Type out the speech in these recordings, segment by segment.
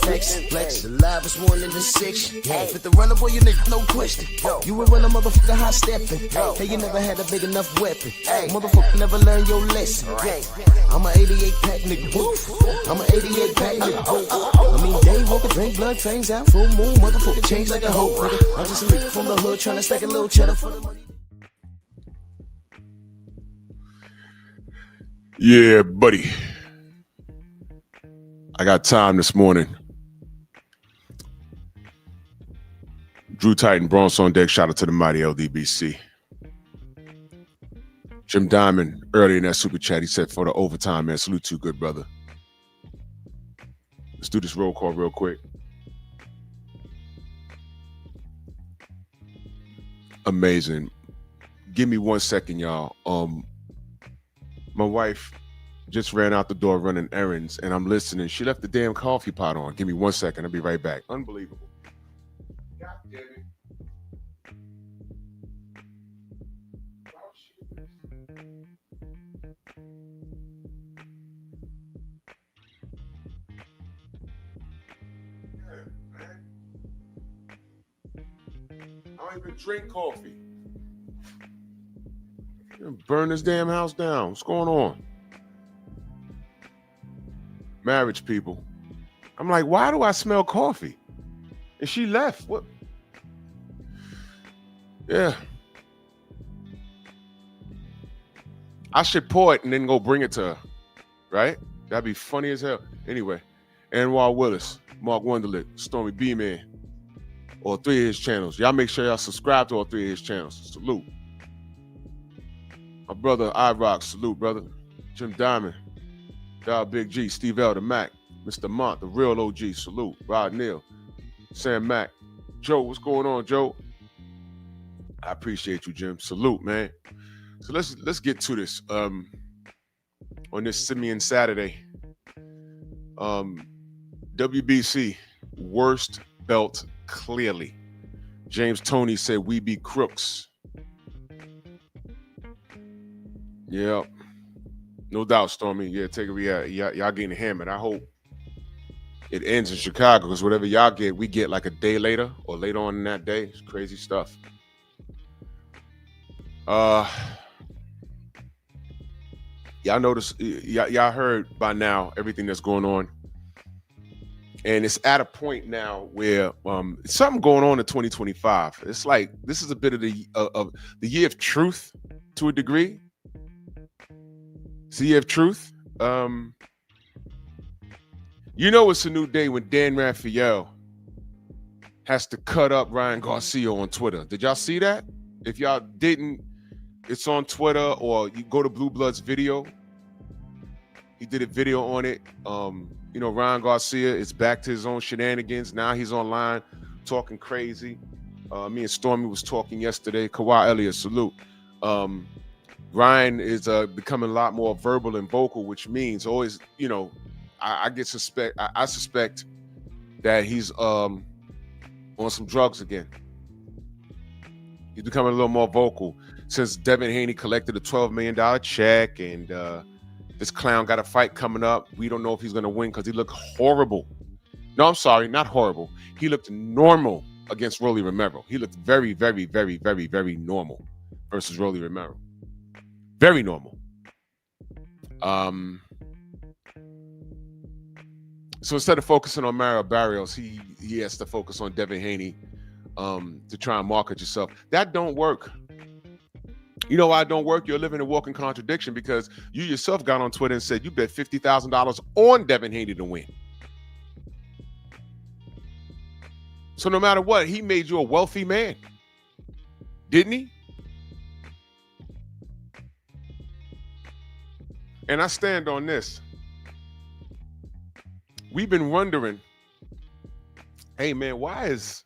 flex. The live is one in the six. Fit the runner, boy, you nigga, no question. You will run a motherfucker high stepping. Hey, you never had a big enough weapon. Motherfucker never learned your lesson. I'm a 88 pack nigga. I'm a 88 pack nigga. I mean, day walker, drink blood, fangs out, full moon, motherfucker change like a hoe. I'm just a nigga from the hood trying to stack a little cheddar for the money. Yeah, buddy. I got time this morning. Drew Titan, Bronx on deck. Shout out to the mighty LDBC. Jim Diamond, earlier in that super chat, he said for the overtime, man. Salute to you, good brother. Let's do this roll call real quick. Amazing. Give me 1 second, y'all. My wife just ran out the door running errands, and I'm listening. She left the damn coffee pot on. Give me 1 second. I'll be right back. Unbelievable. God damn it. I don't even drink coffee. Burn this damn house down. What's going on? Marriage people. I'm like, why do I smell coffee? And she left. What? Yeah. I should pour it and then go bring it to her. Right? That'd be funny as hell. Anyway, Anwar Willis, Mark Wonderlick, Stormy B-Man, all 3 of his channels. Y'all make sure y'all subscribe to all 3 of his channels. Salute. My brother iRock, salute, brother. Jim Diamond, Dial Big G, Steve L, the Mac, Mr. Mont, the real OG, salute. Rod Neal, Sam Mack, Joe, what's going on, Joe? I appreciate you, Jim. Salute, man. So let's get to this. On this Simian Saturday, WBC worst belt clearly. James Toney said we be crooks. Yeah, no doubt, Stormy. Yeah, take it. Y'all getting hammered. I hope it ends in Chicago because whatever y'all get, we get like a day later or later on in that day. It's crazy stuff. Y'all notice, y'all heard by now everything that's going on, and it's at a point now where something going on in 2025. It's like this is a bit of the year of truth to a degree. It's the year of truth. You know it's a new day when Dan Raphael has to cut up Ryan Garcia on Twitter. Did y'all see that? If y'all didn't, it's on Twitter, or you go to Blue Blood's video. He did a video on it. You know, Ryan Garcia is back to his own shenanigans. Now he's online talking crazy. Me and Stormy was talking yesterday. Kawhi Elliott, salute. Ryan is becoming a lot more verbal and vocal, which means always, you know, I suspect that he's on some drugs again. He's becoming a little more vocal since Devin Haney collected a $12 million check, and this clown got a fight coming up. We don't know if he's going to win because he looked horrible. No, I'm sorry, not horrible. He looked normal against Rolly Romero. He looked very, very, very, very, very normal versus Rolly Romero. Very normal. So instead of focusing on Mario Barrios, he has to focus on Devin Haney to try and market yourself. That don't work. You know why it don't work? You're living a walking contradiction because you yourself got on Twitter and said you bet $50,000 on Devin Haney to win. So no matter what, he made you a wealthy man. Didn't he? And I stand on this. We've been wondering, hey, man, why is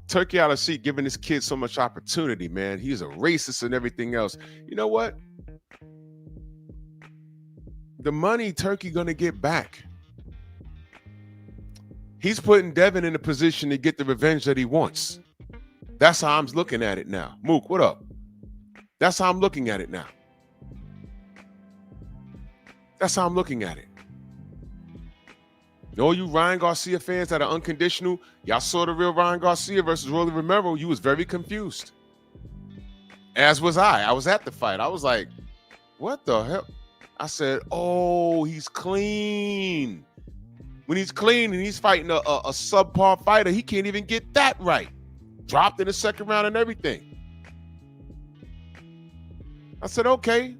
Turkey out of seat giving this kid so much opportunity, man? He's a racist and everything else. You know what? The money Turkey going to get back. He's putting Devin in a position to get the revenge that he wants. That's how I'm looking at it now. Mook, what up? That's how I'm looking at it now. That's how I'm looking at it. All you Ryan Garcia fans that are unconditional, y'all saw the real Ryan Garcia versus Rolly Romero. You was very confused. As was I. I was at the fight. I was like, what the hell? I said, oh, he's clean. When he's clean and he's fighting a subpar fighter, he can't even get that right. Dropped in the second round and everything. I said, okay.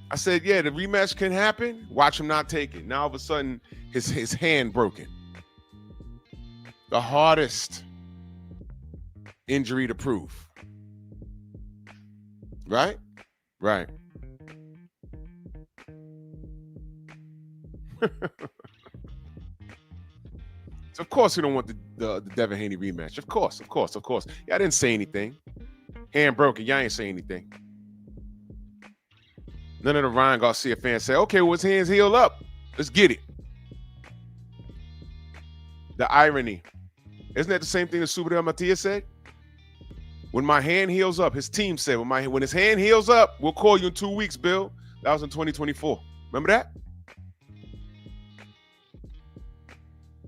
I said, yeah, the rematch can happen. Watch him not take it. Now, all of a sudden, his hand broken. The hardest injury to prove. Right? Right. So of course we don't want the Devin Haney rematch. Of course. Yeah, I didn't say anything. Hand broken. Y'all ain't say anything. None of the Ryan Garcia fans say, okay, well, his hands healed up. Let's get it. The irony. Isn't that the same thing that Subadel Matias said? When my hand heals up, his team said, when his hand heals up, we'll call you in 2 weeks, Bill. That was in 2024. Remember that?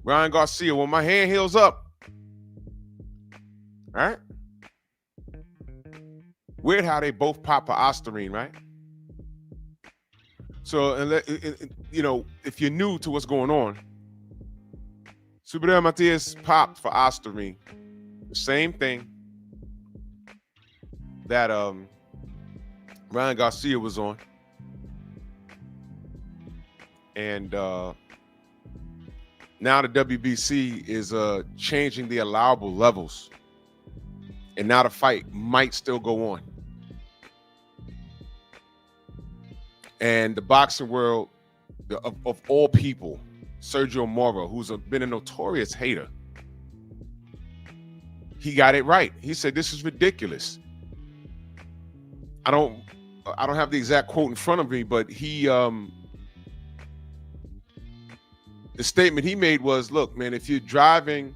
Ryan Garcia, when my hand heals up. All right? Weird how they both pop for Osterine, right? So, you know, if you're new to what's going on, Subadel Matias popped for Osterine. The same thing that Ryan Garcia was on. And now the WBC is changing the allowable levels. And now the fight might still go on. And the boxing world, of all people, Sergio Moro, who's been a notorious hater, he got it right. He said, this is ridiculous. I don't have the exact quote in front of me, but he the statement he made was, look, man, if you're driving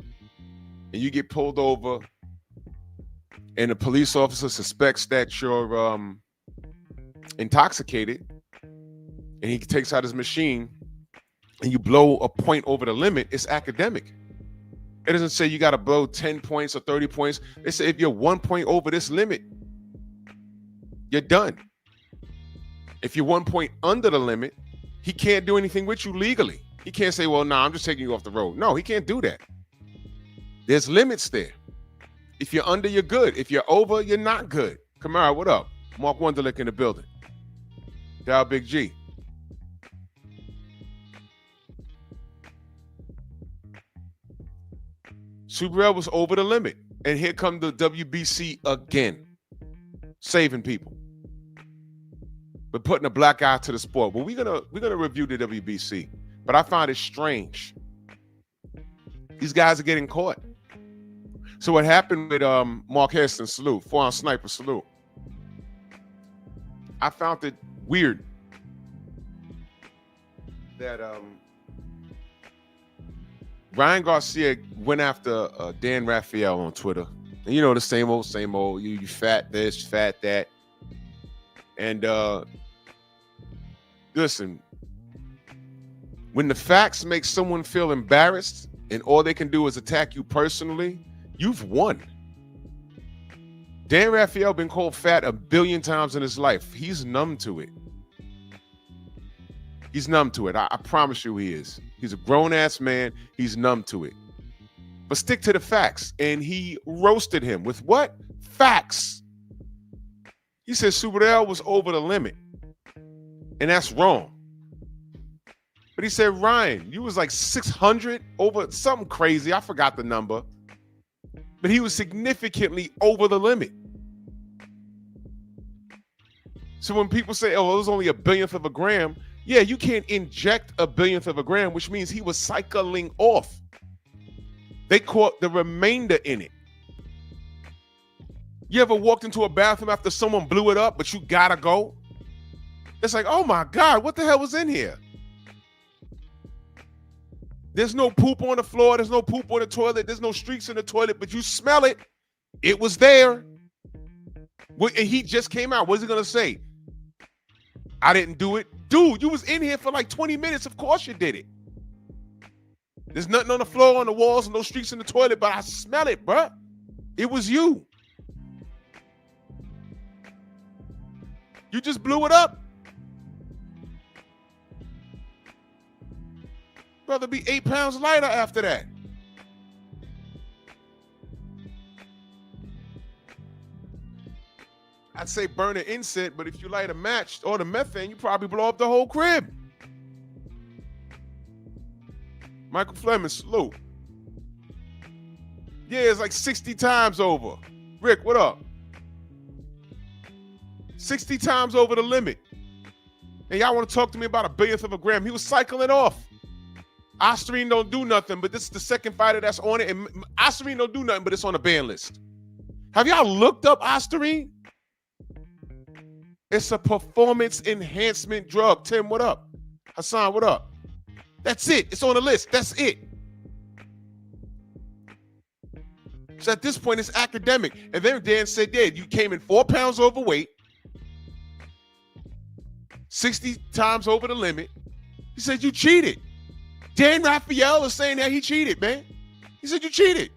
and you get pulled over and the police officer suspects that you're intoxicated and he takes out his machine and you blow a point over the limit, it's academic. It doesn't say you got to blow 10 points or 30 points. They say if you're 1 point over this limit, you're done. If you're 1 point under the limit, he can't do anything with you legally. He can't say, well, nah, I'm just taking you off the road. No, he can't do that. There's limits there. If you're under, you're good. If you're over, you're not good. Kamara, what up? Mark Wunderlich in the building. Dow Big G. Subadel was over the limit. And here come the WBC again. Saving people. But putting a black eye to the sport. Well, we're gonna review the WBC. But I find it strange. These guys are getting caught. So what happened with Mark Heston, salute, 4-ounce sniper, salute. I found it weird that Ryan Garcia went after Dan Raphael on Twitter. And you know, the same old, you fat this, fat that. And listen, when the facts make someone feel embarrassed and all they can do is attack you personally, you've won. Dan Raphael been called fat 1 billion times in his life. He's numb to it. He's numb to it. I promise you he is. He's a grown-ass man. He's numb to it. But stick to the facts. And he roasted him with what? Facts. He said Subadel was over the limit. And that's wrong. But he said, Ryan, you was like 600 over something crazy. I forgot the number. But he was significantly over the limit. So when people say, oh, it was only 1/1000th of a gram, yeah, you can't inject 1/1000th of a gram, which means he was cycling off. They caught the remainder in it. You ever walked into a bathroom after someone blew it up, but you gotta go? It's like, oh my God, what the hell was in here? There's no poop on the floor. There's no poop on the toilet. There's no streaks in the toilet, but you smell it. It was there. And he just came out. What's he going to say? I didn't do it. Dude, you was in here for like 20 minutes. Of course you did it. There's nothing on the floor, on the walls, no streaks in the toilet, but I smell it, bruh. It was you. You just blew it up. Brother, be 8 pounds lighter after that. I'd say burn an incense, but if you light a match or the methane, you probably blow up the whole crib. Michael Fleming, salute. Yeah, it's like 60 times over. Rick, what up? 60 times over the limit. And y'all want to talk to me about a billionth of a gram. He was cycling off. Osterine don't do nothing, but this is the second fighter that's on it. And Osterine don't do nothing, but it's on the ban list. Have y'all looked up Osterine? It's a performance enhancement drug. Tim, what up? Hassan, what up? That's it. It's on the list. That's it. So at this point, it's academic. And then Dan said, yeah, you came in 4 pounds overweight, 60 times over the limit. He said, you cheated. Dan Raphael is saying that he cheated, man. He said, you cheated.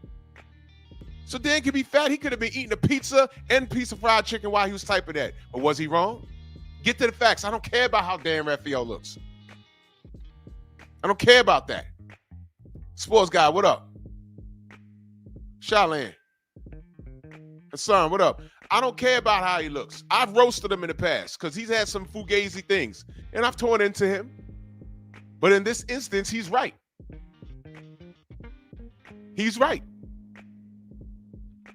So Dan could be fat. He could have been eating a pizza and a piece of fried chicken while he was typing that. But was he wrong? Get to the facts. I don't care about how Dan Raphael looks. I don't care about that. Sports guy, what up? Shaolin. Hassan, what up? I don't care about how he looks. I've roasted him in the past because he's had some fugazi things, and I've torn into him. But in this instance, he's right. He's right.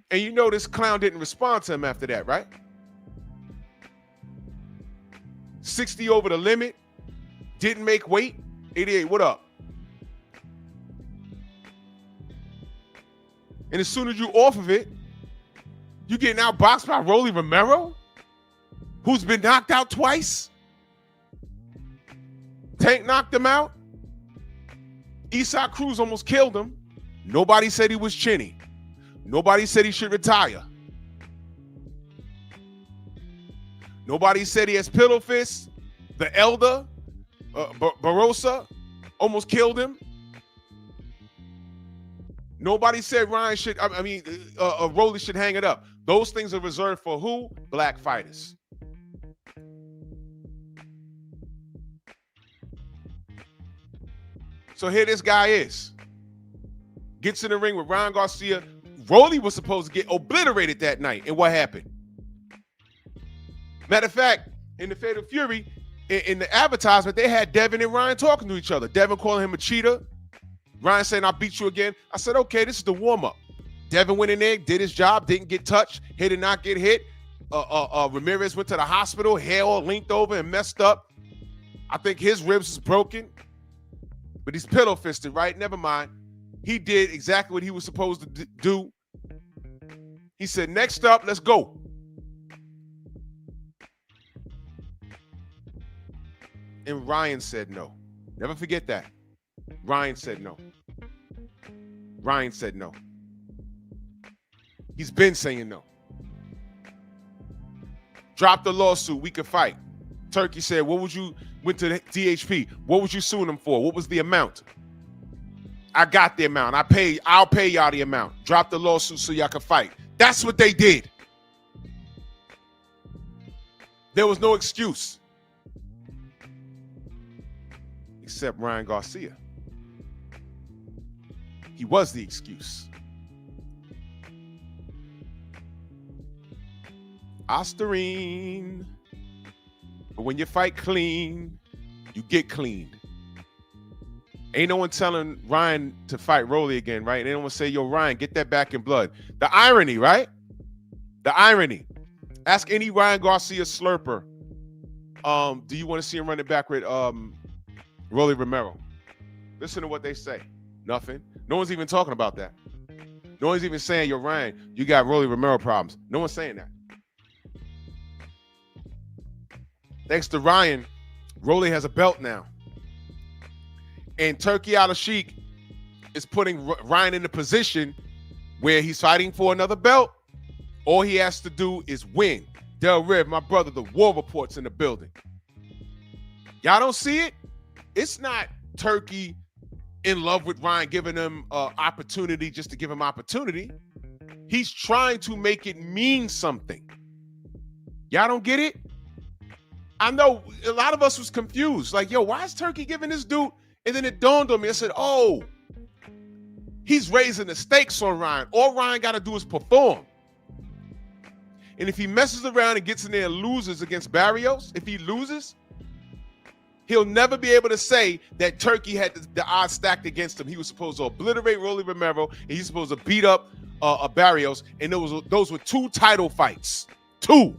And you know this clown didn't respond to him after that, right? 60 over the limit, didn't make weight. 88, what up? And as soon as you off of it, you getting outboxed by Rolly Romero, who's been knocked out twice. Tank knocked him out. Isak Cruz almost killed him. Nobody said he was chinny. Nobody said he should retire. Nobody said he has pillow fists. The elder, Barossa, almost killed him. Nobody said Ryan should, Rolly should hang it up. Those things are reserved for who? Black fighters. So here this guy is. Gets in the ring with Ryan Garcia. Rolly was supposed to get obliterated that night. And what happened? Matter of fact, in the Fatal Fury, in the advertisement, they had Devin and Ryan talking to each other. Devin calling him a cheater. Ryan saying, I'll beat you again. I said, okay, this is the warm-up. Devin went in there, did his job, didn't get touched, he did not get hit. Ramirez went to the hospital, hair all linked over and messed up. I think his ribs is broken. But he's pillow-fisted, right? Never mind. He did exactly what he was supposed to do. He said, next up, let's go. And Ryan said no. Never forget that. Ryan said no. Ryan said no. He's been saying no. Drop the lawsuit. We could fight. Turkey said, what would you, went to the DHP. What was you suing him for? What was the amount? I got the amount. I'll pay y'all the amount. Drop the lawsuit so y'all can fight. That's what they did. There was no excuse. Except Ryan Garcia. He was the excuse. Osterine. But when you fight clean, you get cleaned. Ain't no one telling Ryan to fight Rolly again, right? They don't want to say, yo, Ryan, get that back in blood. The irony, right? The irony. Ask any Ryan Garcia slurper, do you want to see him running back with Rolly Romero? Listen to what they say. Nothing. No one's even talking about that. No one's even saying, yo, Ryan, you got Rolly Romero problems. No one's saying that. Thanks to Ryan, Rolly has a belt now. And Turkey Al-Sheikh is putting Ryan in a position where he's fighting for another belt. All he has to do is win. Del Riv, my brother, the War Report's in the building. Y'all don't see it? It's not Turkey in love with Ryan giving him opportunity just to give him opportunity. He's trying to make it mean something. Y'all don't get it? I know a lot of us was confused. Like, yo, why is Turkey giving this dude? And then it dawned on me. I said, oh, he's raising the stakes on Ryan. All Ryan got to do is perform. And if he messes around and gets in there and loses against Barrios, if he loses, he'll never be able to say that Turkey had the odds stacked against him. He was supposed to obliterate Rolly Romero, and he's supposed to beat up Barrios. And those were 2 title fights. 2.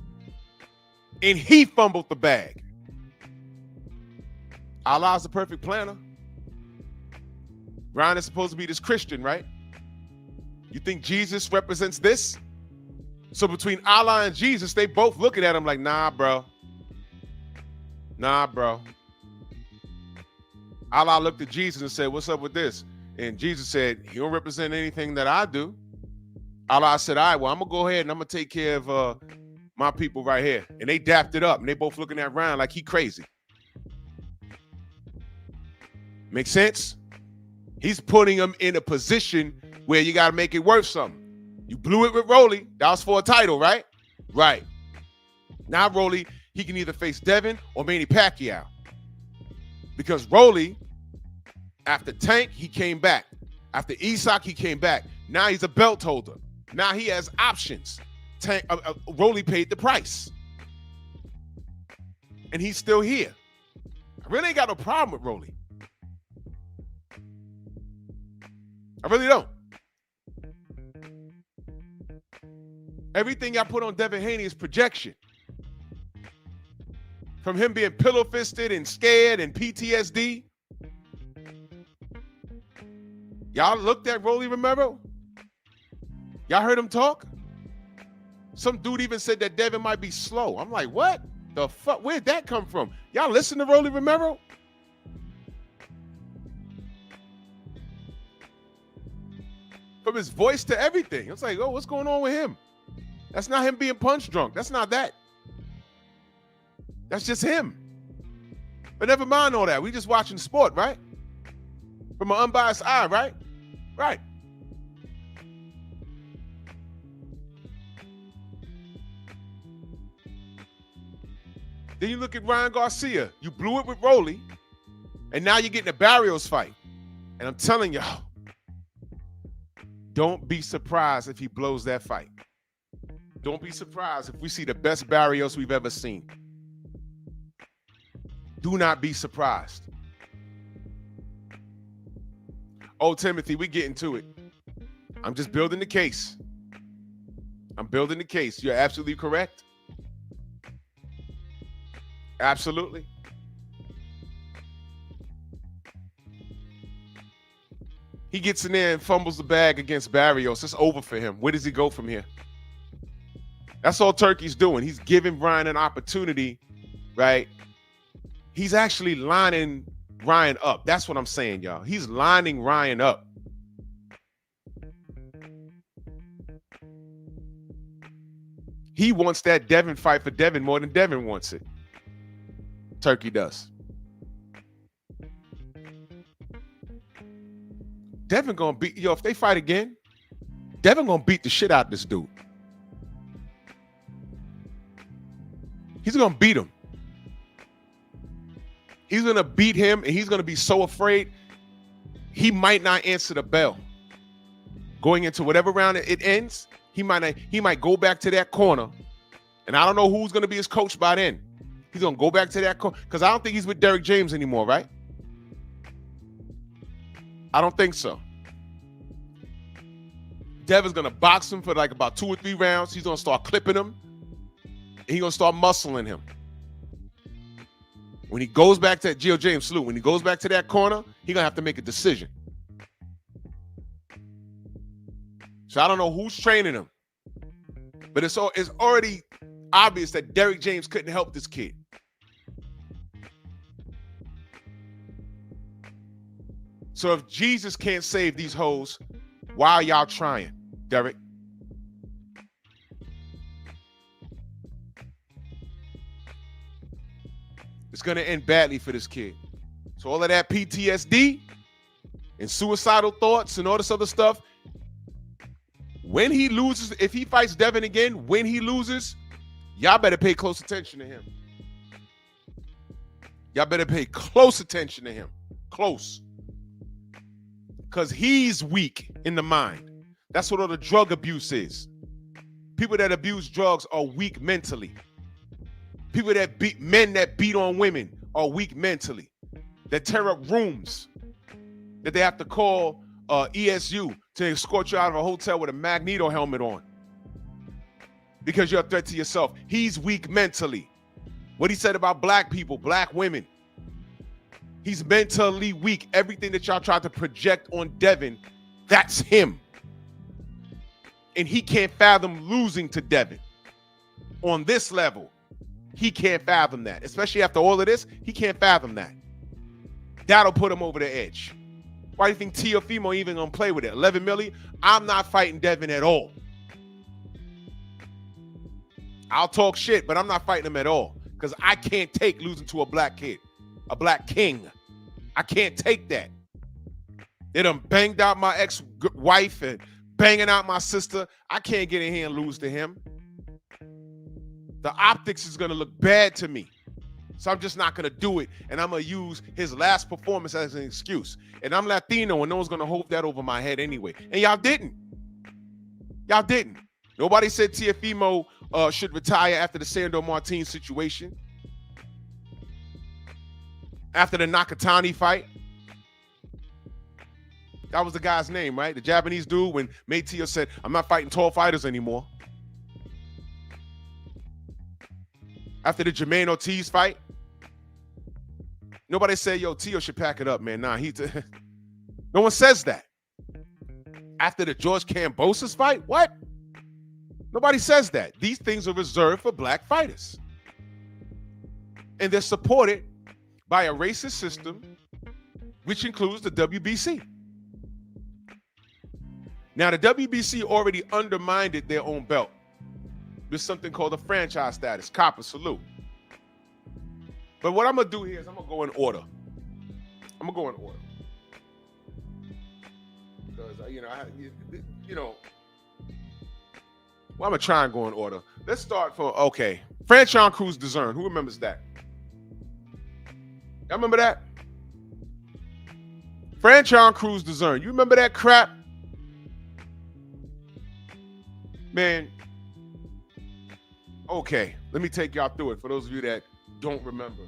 And he fumbled the bag. Allah's the perfect planner. Ryan is supposed to be this Christian, right? You think Jesus represents this? So between Allah and Jesus, they both looking at him like, nah, bro. Nah, bro. Allah looked at Jesus and said, what's up with this? And Jesus said, he don't represent anything that I do. Allah said, all right, well, I'm going to go ahead and I'm going to take care of my people right here. And they dapped it up. And they both looking at Ryan like he crazy. Make sense? He's putting him in a position where you got to make it worth something. You blew it with Rolly. That was for a title, right? Right. Now Rolly, he can either face Devin or Manny Pacquiao. Because Rolly, after Tank, he came back. After Isak, he came back. Now he's a belt holder. Now he has options. Rolly paid the price. And he's still here. I really ain't got no problem with Rolly. I really don't. Everything I put on Devin Haney is projection. From him being pillow-fisted and scared and PTSD. Y'all looked at Rolly Romero? Y'all heard him talk? Some dude even said that Devin might be slow. I'm like, what the fuck? Where'd that come from? Y'all listen to Rolly Romero? From his voice to everything. It's like, oh, what's going on with him? That's not him being punch drunk. That's not that. That's just him. But never mind all that. We just watching sport, right? From an unbiased eye, right? Right. Then you look at Ryan Garcia. You blew it with Rolly, and now you're getting a Barrios fight. And I'm telling y'all, don't be surprised if he blows that fight. Don't be surprised if we see the best Barrios we've ever seen. Do not be surprised. Oh, Timothy, we getting to it. I'm just building the case. I'm building the case. You're absolutely correct. Absolutely. He gets in there and fumbles the bag against Barrios. It's over for him. Where does he go from here? That's all Turkey's doing. He's giving Ryan an opportunity, right? He's actually lining Ryan up. That's what I'm saying, y'all. He's lining Ryan up. He wants that Devin fight for Devin more than Devin wants it. Turkey does. Devin gonna beat, if they fight again, Devin gonna beat the shit out of this dude. He's gonna beat him. He's gonna beat him, and he's gonna be so afraid he might not answer the bell. Going into whatever round it ends, he might go back to that corner, and I don't know who's gonna be his coach by then. He's gonna go back to that corner because I don't think he's with Derek James anymore, right? I don't think so. Devin's gonna box him for like about 2 or 3 rounds. He's gonna start clipping him. And he's gonna start muscling him. When he goes back to Gio James salute, when he goes back to that corner, he's gonna have to make a decision. So I don't know who's training him, but it's already obvious that Derek James couldn't help this kid. So if Jesus can't save these hoes, why are y'all trying, Derek? It's going to end badly for this kid. So all of that PTSD and suicidal thoughts and all this other stuff. When he loses, if he fights Devin again, when he loses, y'all better pay close attention to him. Y'all better pay close attention to him. Close. Because he's weak in the mind. That's what all the drug abuse is. People that abuse drugs are weak mentally. People that men that beat on women are weak mentally. That tear up rooms. That they have to call ESU to escort you out of a hotel with a Magneto helmet on. Because you're a threat to yourself. He's weak mentally. What he said about black people, black women. He's mentally weak. Everything that y'all tried to project on Devin, that's him. And he can't fathom losing to Devin. On this level, he can't fathom that. Especially after all of this, he can't fathom that. That'll put him over the edge. Why do you think Teofimo even gonna play with it? 11 milli? I'm not fighting Devin at all. I'll talk shit, but I'm not fighting him at all. Because I can't take losing to a black kid. A black king. I can't take that. They done banged out my ex-wife and banging out my sister. I can't get in here and lose to him. The optics is going to look bad to me. So I'm just not going to do it. And I'm going to use his last performance as an excuse. And I'm Latino and no one's going to hold that over my head anyway. And y'all didn't. Y'all didn't. Nobody said Teofimo should retire after the Sandor Martin situation. After the Nakatani fight. That was the guy's name, right? The Japanese dude when Maitio said, I'm not fighting tall fighters anymore. After the Jermaine Ortiz fight. Nobody said, yo, Tio should pack it up, man. Nah, no one says that. After the George Kambosos fight, what? Nobody says that. These things are reserved for black fighters. And they're supported by a racist system, which includes the WBC. Now, the WBC already undermined their own belt with something called a franchise status, copper salute. But what I'm going to do here is I'm going to go in order. Because, well, I'm going to try and go in order. Let's start from, okay, Franchon Cruz Dezern. Who remembers that? Y'all remember that? Franchon Cruz Dezern. You remember that crap? Man, okay, let me take y'all through it for those of you that don't remember.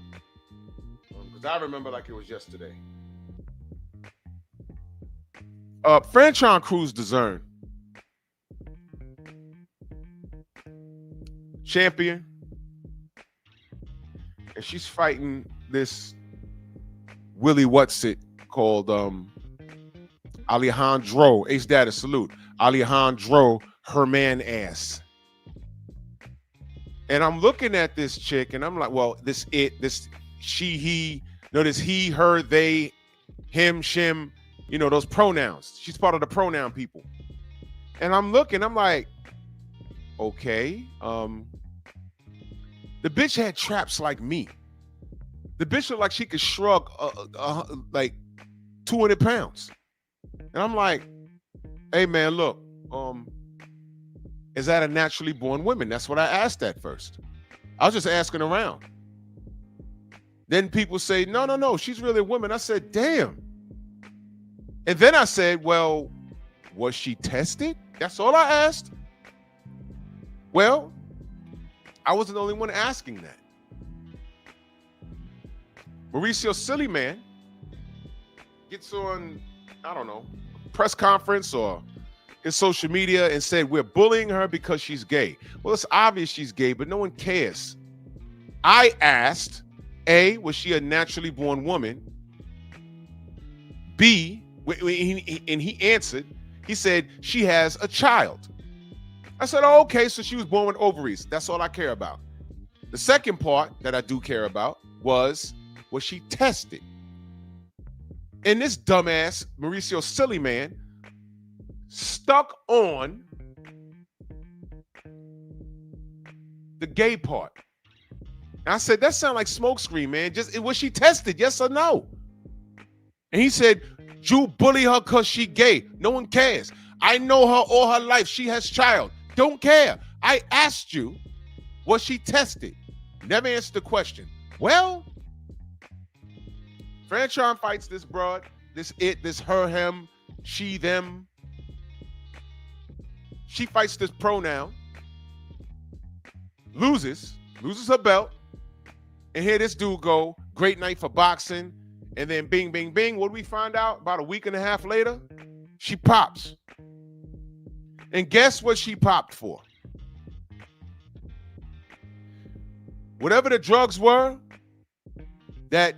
Because I remember like it was yesterday. Franchon Cruz Dezern. Champion. And she's fighting this Willie What's-It called Alejandro. Ace Data, salute. Alejandro Herman ass. And I'm looking at this chick and I'm like, well, this she, he, notice he, her, they, him, shim, those pronouns. She's part of the pronoun people. And I'm looking, I'm like, okay. The bitch had traps like me. The bitch looked like she could shrug like 200 pounds. And I'm like, hey man, look, is that a naturally born woman? That's what I asked at first. I was just asking around. Then people say, no, she's really a woman. I said, damn. And then I said, well, was she tested? That's all I asked. Well, I wasn't the only one asking that. Mauricio Simian gets on, I don't know, press conference or his social media and said, we're bullying her because she's gay. Well, it's obvious she's gay, but no one cares. I asked, A, was she a naturally born woman? B, and he answered, he said, she has a child. I said, oh, okay, so she was born with ovaries. That's all I care about. The second part that I do care about was she tested? And this dumbass, Mauricio Simian, stuck on the gay part. And I said, that sounds like smokescreen, man. Was she tested, yes or no? And he said, Drew bully her because she gay. No one cares. I know her all her life. She has child. Don't care. I asked you, was she tested? Never answered the question. Well, Franchon fights this broad, this her, him, she, them. She fights this pronoun, loses her belt, and here this dude go, great night for boxing, and then bing, bing, bing. What do we find out about a week and a half later? She pops. And guess what she popped for? Whatever the drugs were that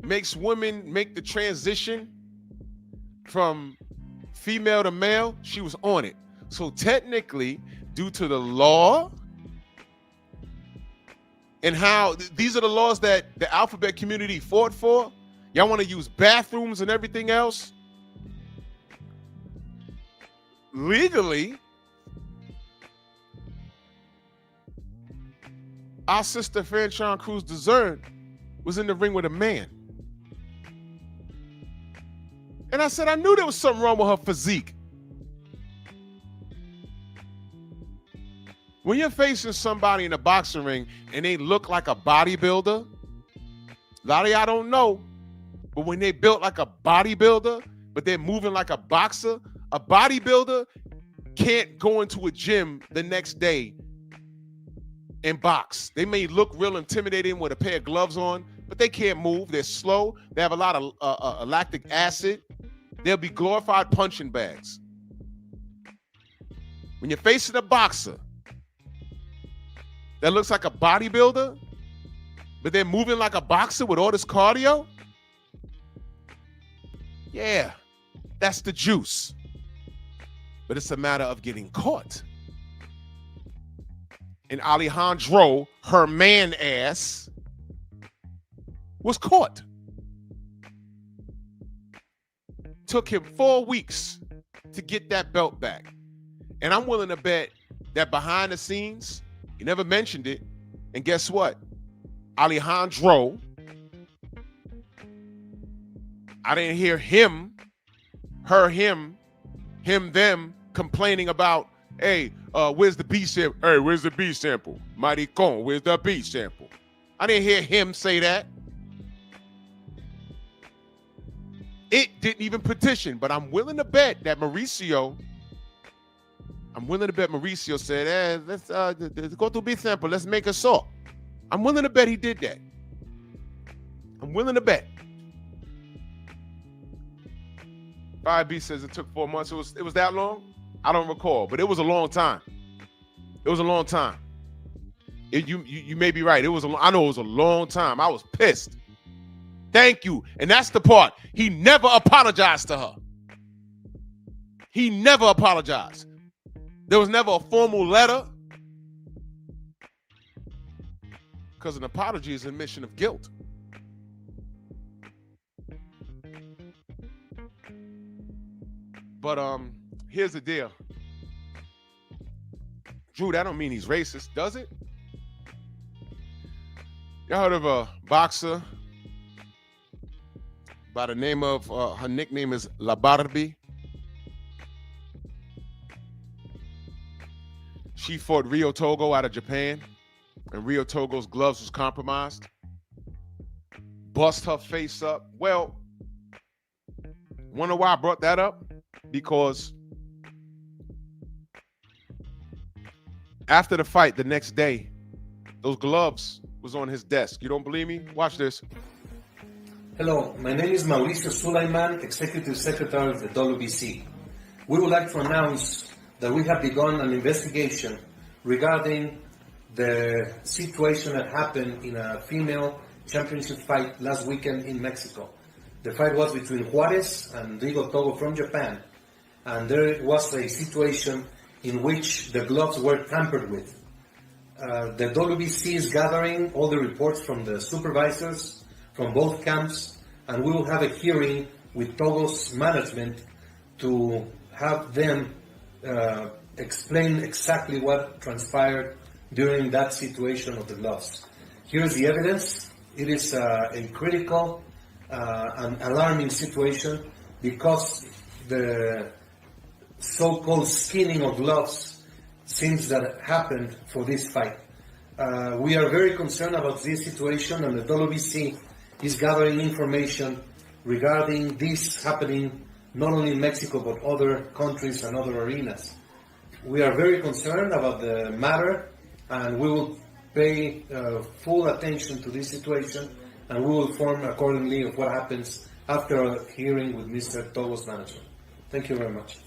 makes women make the transition from female to male, she was on it. So technically, due to the law and how these are the laws that the alphabet community fought for, y'all want to use bathrooms and everything else? Legally, our sister Franchon Cruz Dezern was in the ring with a man. And I said, I knew there was something wrong with her physique. When you're facing somebody in a boxing ring and they look like a bodybuilder, a lot of y'all don't know, but when they built like a bodybuilder, but they're moving like a boxer, a bodybuilder can't go into a gym the next day and box. They may look real intimidating with a pair of gloves on, but they can't move. They're slow. They have a lot of lactic acid. They'll be glorified punching bags. When you're facing a boxer that looks like a bodybuilder, but they're moving like a boxer with all this cardio, yeah, that's the juice. But it's a matter of getting caught. And Alejandro, her man ass, was caught. Took him 4 weeks to get that belt back. And I'm willing to bet that behind the scenes, he never mentioned it. And guess what? Alejandro, I didn't hear him, her, him, them complaining about, hey, where's the B sample? Hey, where's the B sample? Maricon, where's the B sample? I didn't hear him say that. It didn't even petition, but I'm willing to bet that Mauricio said, let's go to B sample. Let's make a salt. I'm willing to bet he did that. I'm willing to bet. 5B says it took 4 months. It was that long? I don't recall, but it was a long time. It was a long time. You may be right. I know it was a long time. I was pissed. Thank you. And that's the part. He never apologized to her. He never apologized. There was never a formal letter. Because an apology is an admission of guilt. But here's the deal. Drew, that don't mean he's racist, does it? Y'all heard of a boxer by the name of, her nickname is La Barbie? She fought Rio Togo out of Japan, and Rio Togo's gloves was compromised. Bust her face up. Well, wonder why I brought that up? Because after the fight, the next day, those gloves was on his desk. You don't believe me? Watch this. Hello, my name is Mauricio Sulaiman, Executive Secretary of the WBC. We would like to announce that we have begun an investigation regarding the situation that happened in a female championship fight last weekend in Mexico. The fight was between Juarez and Rigo Togo from Japan, and there was a situation in which the gloves were tampered with. The WBC is gathering all the reports from the supervisors from both camps, and we will have a hearing with Togo's management to have them explain exactly what transpired during that situation of the gloves. Here's the evidence. It is a critical and alarming situation because the so-called skinning of gloves seems that happened for this fight. We are very concerned about this situation, and the WBC is gathering information regarding this happening not only in Mexico but other countries and other arenas. We are very concerned about the matter, and we will pay full attention to this situation, and we will inform accordingly of what happens after a hearing with Mr. Togo's manager. Thank you very much.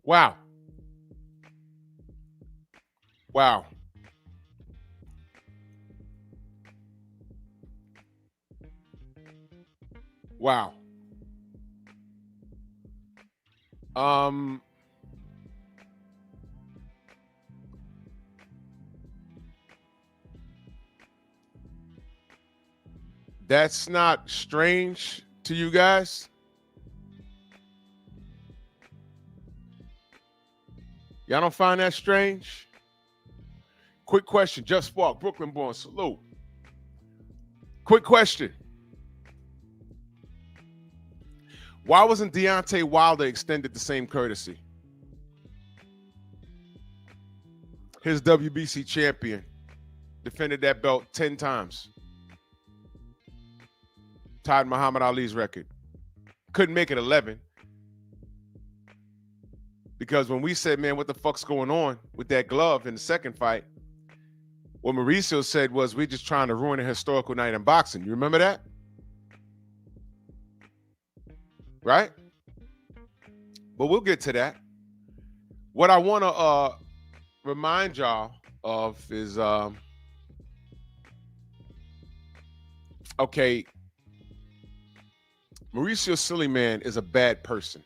Wow. Wow. Wow. That's not strange to you guys? Y'all don't find that strange? Quick question. Just Walk, Brooklyn born. Salute. Quick question. Why wasn't Deontay Wilder extended the same courtesy? His WBC champion defended that belt 10 times. Tied Muhammad Ali's record. Couldn't make it 11. Because when we said, man, what the fuck's going on with that glove in the second fight, what Mauricio said was, we're just trying to ruin a historical night in boxing. You remember that? Right? But we'll get to that. What I want to remind y'all of is, okay, Mauricio Simian is a bad person.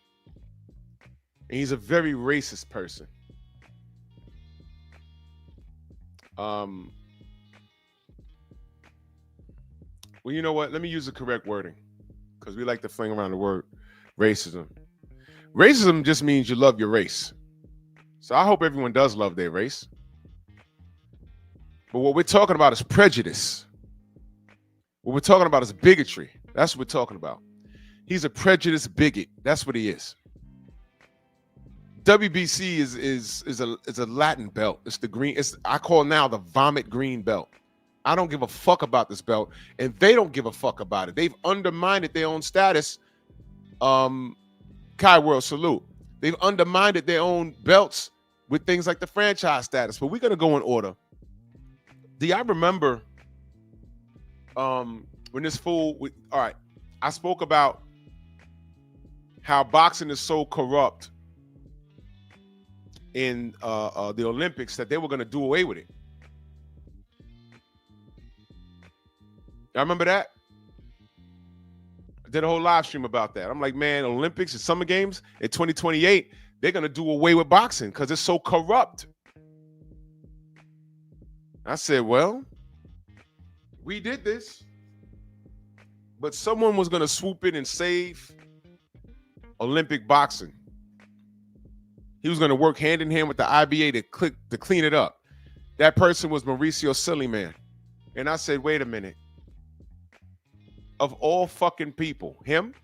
And he's a very racist person. Well, you know what? Let me use the correct wording, because we like to fling around the word racism. Racism just means you love your race. So I hope everyone does love their race. But what we're talking about is prejudice. What we're talking about is bigotry. That's what we're talking about. He's a prejudiced bigot. That's what he is. WBC is a Latin belt. It's the green. I call now the vomit green belt. I don't give a fuck about this belt, and they don't give a fuck about it. They've undermined their own status. Kai World, salute. They've undermined their own belts with things like the franchise status. But we're gonna go in order. Do y'all remember when this fool? All right, I spoke about how boxing is so corrupt in the Olympics that they were going to do away with it. Y'all remember that? I did a whole live stream about that. I'm like, man, Olympics and Summer Games in 2028, they're going to do away with boxing because it's so corrupt. I said, well, we did this, but someone was going to swoop in and save Olympic boxing. He was going to work hand in hand with the IBA to clean it up. That person was Mauricio Simian. And I said, wait a minute. Of all fucking people, him?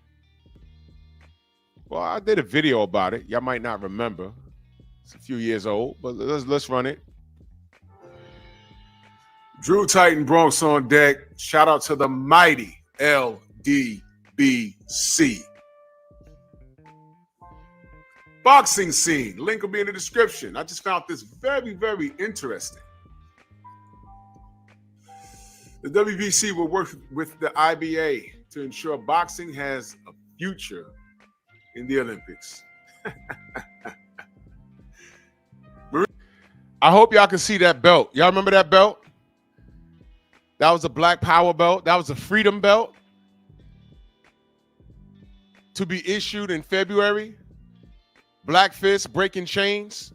Well, I did a video about it. Y'all might not remember. It's a few years old, but let's run it. Drew Titan Bronx on deck. Shout out to the mighty LDBC. Boxing scene. Link will be in the description. I just found this very, very interesting. The WBC will work with the IBA to ensure boxing has a future in the Olympics. I hope y'all can see that belt. Y'all remember that belt? That was a Black Power belt. That was a Freedom belt to be issued in February. Black Fist breaking chains.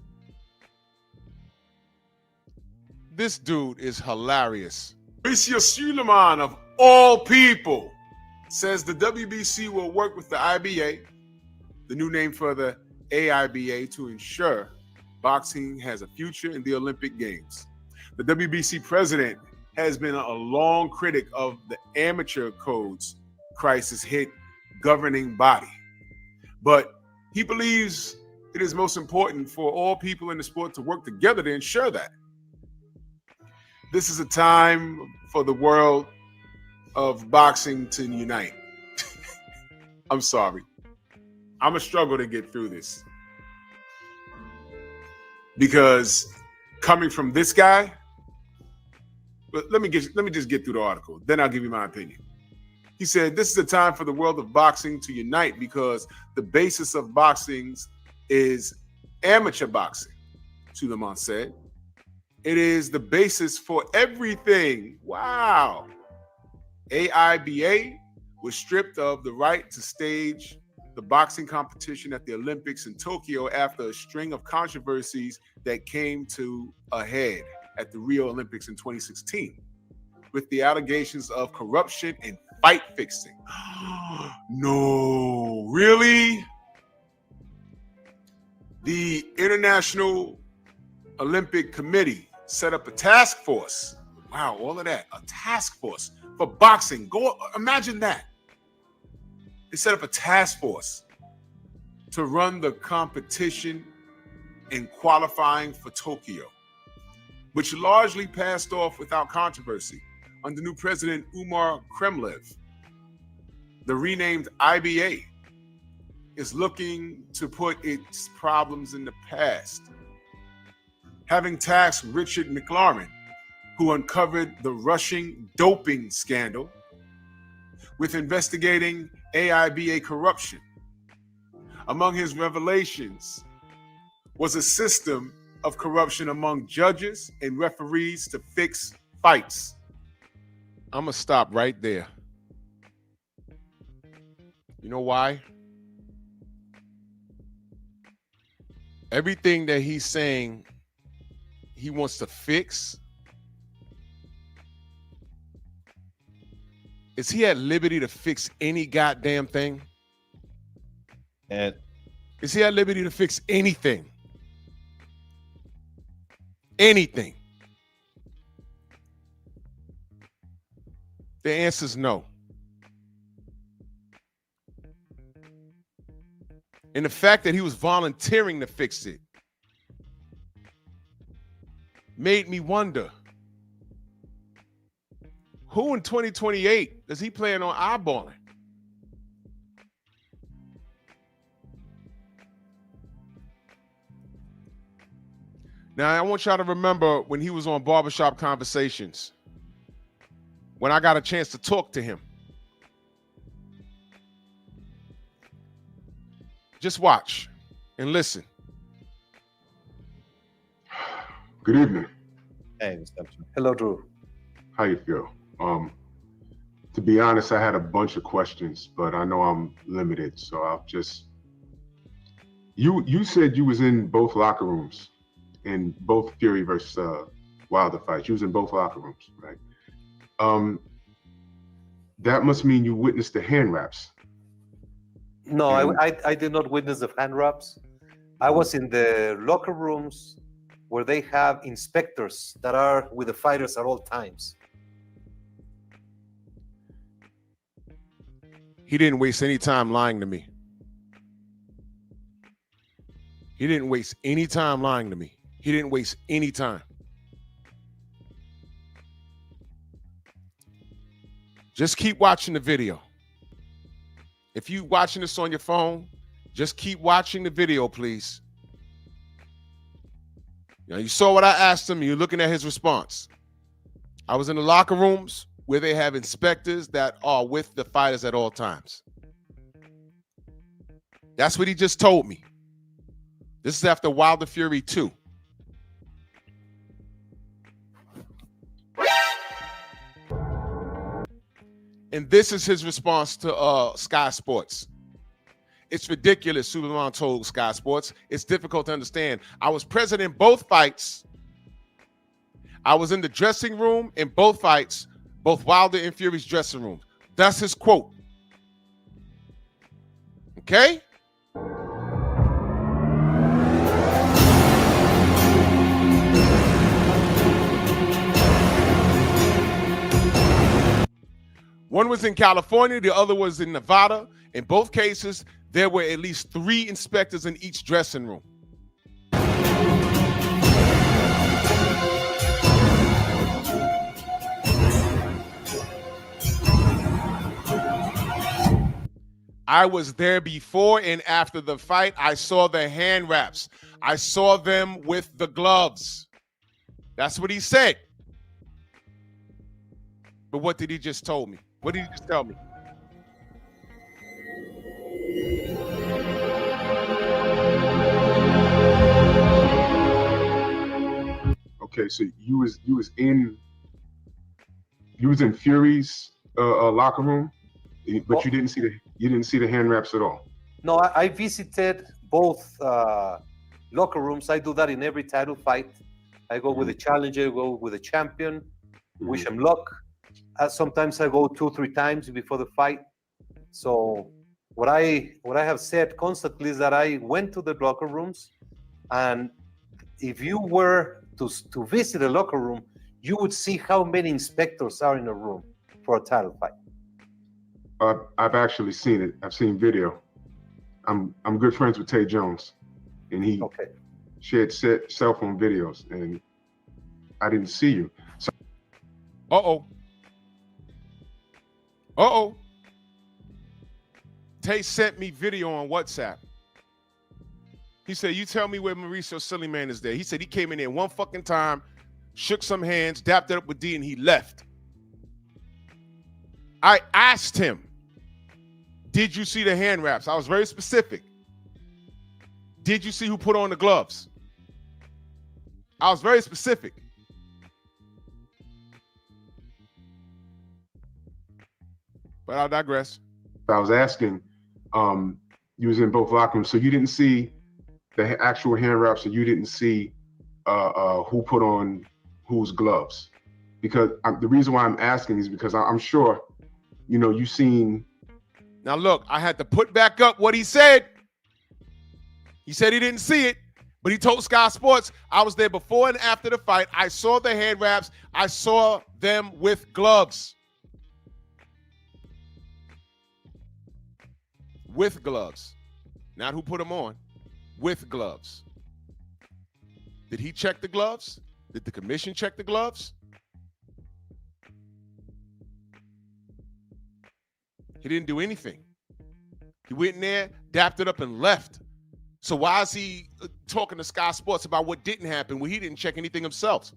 This dude is hilarious. Mauricio Sulaimán, of all people, says the WBC will work with the IBA, the new name for the AIBA to ensure boxing has a future in the Olympic Games. The WBC president has been a long critic of the amateur codes crisis hit governing body, but he believes it is most important for all people in the sport to work together to ensure that. This is a time for the world of boxing to unite. I'm sorry. I'm a struggle to get through this. Because coming from this guy, but let me just get through the article. Then I'll give you my opinion. He said, this is a time for the world of boxing to unite because the basis of boxing is amateur boxing, Suleiman said. It is the basis for everything. Wow. AIBA was stripped of the right to stage the boxing competition at the Olympics in Tokyo after a string of controversies that came to a head at the Rio Olympics in 2016 with the allegations of corruption and fight fixing. No, really? The International Olympic Committee set up a task force. Wow, all of that. A task force for boxing. Go imagine that. They set up a task force to run the competition in qualifying for Tokyo, which largely passed off without controversy under new president Umar Kremlev. The renamed IBA is looking to put its problems in the past, having tasked Richard McLaren, who uncovered the Russian doping scandal, with investigating AIBA corruption. Among his revelations was a system of corruption among judges and referees to fix fights. I'm gonna stop right there. You know why? Everything that he's saying he wants to fix, is he at liberty to fix any goddamn thing? And Is he at liberty to fix anything? Anything? The answer is no. And the fact that he was volunteering to fix it made me wonder, who in 2028 does he plan on eyeballing? Now, I want y'all to remember when he was on Barbershop Conversations, when I got a chance to talk to him. Just watch and listen. Good evening. hey, Mr. Hello, Drew. How you feel? To be honest, I had a bunch of questions, but I know I'm limited, so I'll just. You said you was in both locker rooms, in both Fury versus Wilder fights. You was in both locker rooms, right? That must mean you witnessed the hand wraps. No, And- I did not witness the hand wraps. I was in the locker rooms where they have inspectors that are with the fighters at all times. He didn't waste any time lying to me. He didn't waste any time lying to me. He didn't waste any time. Just keep watching the video. If you watching this on your phone, just keep watching the video, please. Now, you saw what I asked him. You're looking at his response. I was in the locker rooms where they have inspectors that are with the fighters at all times. That's what he just told me. This is after Wilder Fury 2. And this is his response to Sky Sports. It's ridiculous, Suleiman told Sky Sports. It's difficult to understand. I was present in both fights. I was in the dressing room in both fights, both Wilder and Fury's dressing rooms. That's his quote. Okay? One was in California, the other was in Nevada. In both cases, there were at least 3 inspectors in each dressing room. I was there before and after the fight. I saw the hand wraps. I saw them with the gloves. That's what he said. But what did he just tell me? What did he just tell me? Okay, so you was in Fury's locker room, but you didn't see the hand wraps at all. No, I visited both locker rooms. I do that in every title fight. I go with the challenger, go with the champion, wish him luck. Sometimes I go 2-3 times before the fight. So what I have said constantly is that I went to the locker rooms, and if you were to visit a locker room, you would see how many inspectors are in a room for a title fight. I've actually seen it. I've seen video. I'm good friends with Tay Jones, and he shared cell phone videos, and I didn't see you. So Tay sent me video on WhatsApp. He said, you tell me where Mauricio Simian is there. He said he came in there one fucking time, shook some hands, dapped it up with D, and he left. I asked him, did you see the hand wraps? I was very specific. Did you see who put on the gloves? I was very specific. But I'll digress. I was asking, you was in both locker rooms, so you didn't see the actual hand wraps, and you didn't see who put on whose gloves. Because the reason why I'm asking is because I'm sure, you've seen. Now look, I had to put back up what he said. He said he didn't see it, but he told Sky Sports, I was there before and after the fight. I saw the hand wraps. I saw them with gloves. With gloves. Not who put them on. With gloves. Did he check the gloves? Did the commission check the gloves? He didn't do anything. He went in there, dapped it up, and left. So why is he talking to Sky Sports about what didn't happen when he didn't check anything himself?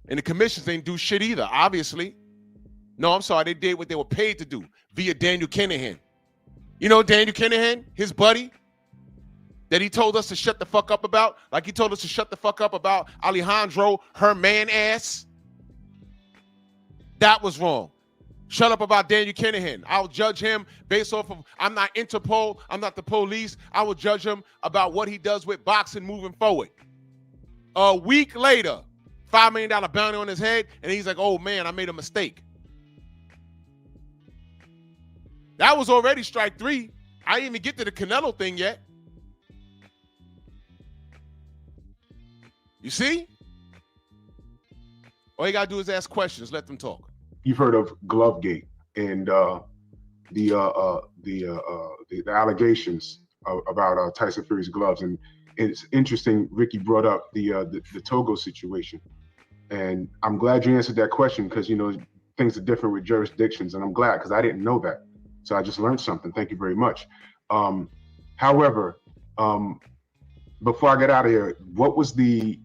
And the commissions didn't do shit either, obviously. No, I'm sorry, they did what they were paid to do via Daniel Kinahan. You know Daniel Kinahan, his buddy, that he told us to shut the fuck up about? Like he told us to shut the fuck up about Alejandro, her man ass? That was wrong. Shut up about Daniel Kinahan. I'll judge him based off of, I'm not Interpol, I'm not the police. I will judge him about what he does with boxing moving forward. A week later, $5 million bounty on his head, and he's like, oh man, I made a mistake. That was already strike 3. I didn't even get to the Canelo thing yet. You see? All you gotta do is ask questions. Let them talk. You've heard of Glovegate and the allegations about Tyson Fury's gloves, and it's interesting. Ricky brought up the Togo situation, and I'm glad you answered that question because things are different with jurisdictions, and I'm glad because I didn't know that. So I just learned something. Thank you very much. However, before I get out of here, what was the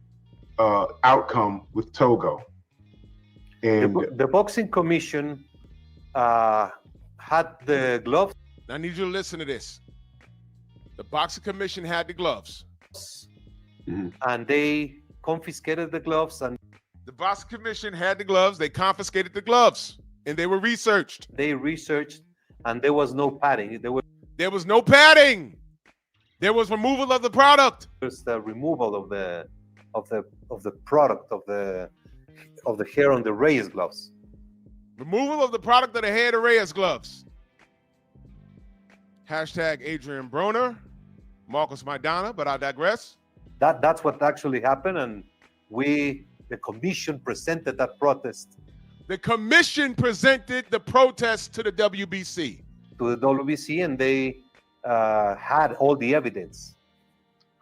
outcome with Togo? And the boxing commission had the gloves. I need you to listen to this. The boxing commission had the gloves. And they confiscated the gloves. And the boxing commission had the gloves. They confiscated the gloves. And they were researched. They researched, and there was no padding. There was no padding. There was removal of the product. There's the removal of the product of the hair on the Reyes gloves. Removal of the product of the hair of the Reyes gloves. Hashtag Adrian Broner, Marcus Maidana, but I digress. That's what actually happened, and the commission presented that protest The commission presented the protest to the WBC. To the WBC, and they had all the evidence.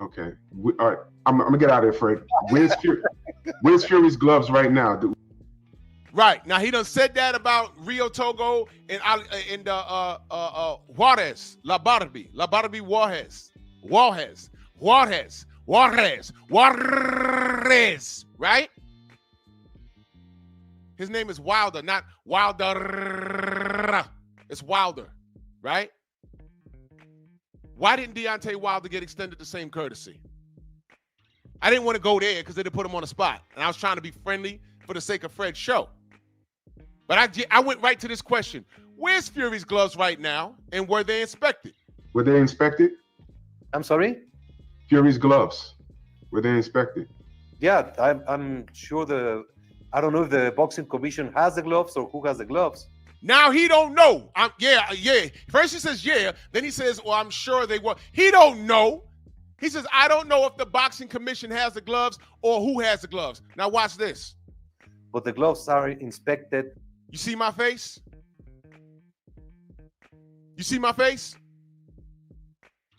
Okay. All right. I'm gonna get out of here, Fred. Where's Fury's gloves right now? Right. Now he done said that about Rio Togo and Juarez, La Barbie Juarez, right? His name is Wilder, not Wilder. It's Wilder, right? Why didn't Deontay Wilder get extended the same courtesy? I didn't want to go there because they didn't put him on the spot. And I was trying to be friendly for the sake of Fred's show. But I went right to this question. Where's Fury's gloves right now? And were they inspected? Were they inspected? I'm sorry? Fury's gloves. Were they inspected? Yeah, I'm sure I don't know if the boxing commission has the gloves or who has the gloves. Now he don't know. Yeah. First he says yeah. Then he says, well, I'm sure they were. He don't know. He says, I don't know if the boxing commission has the gloves or who has the gloves. Now watch this. But the gloves are inspected. You see my face? You see my face?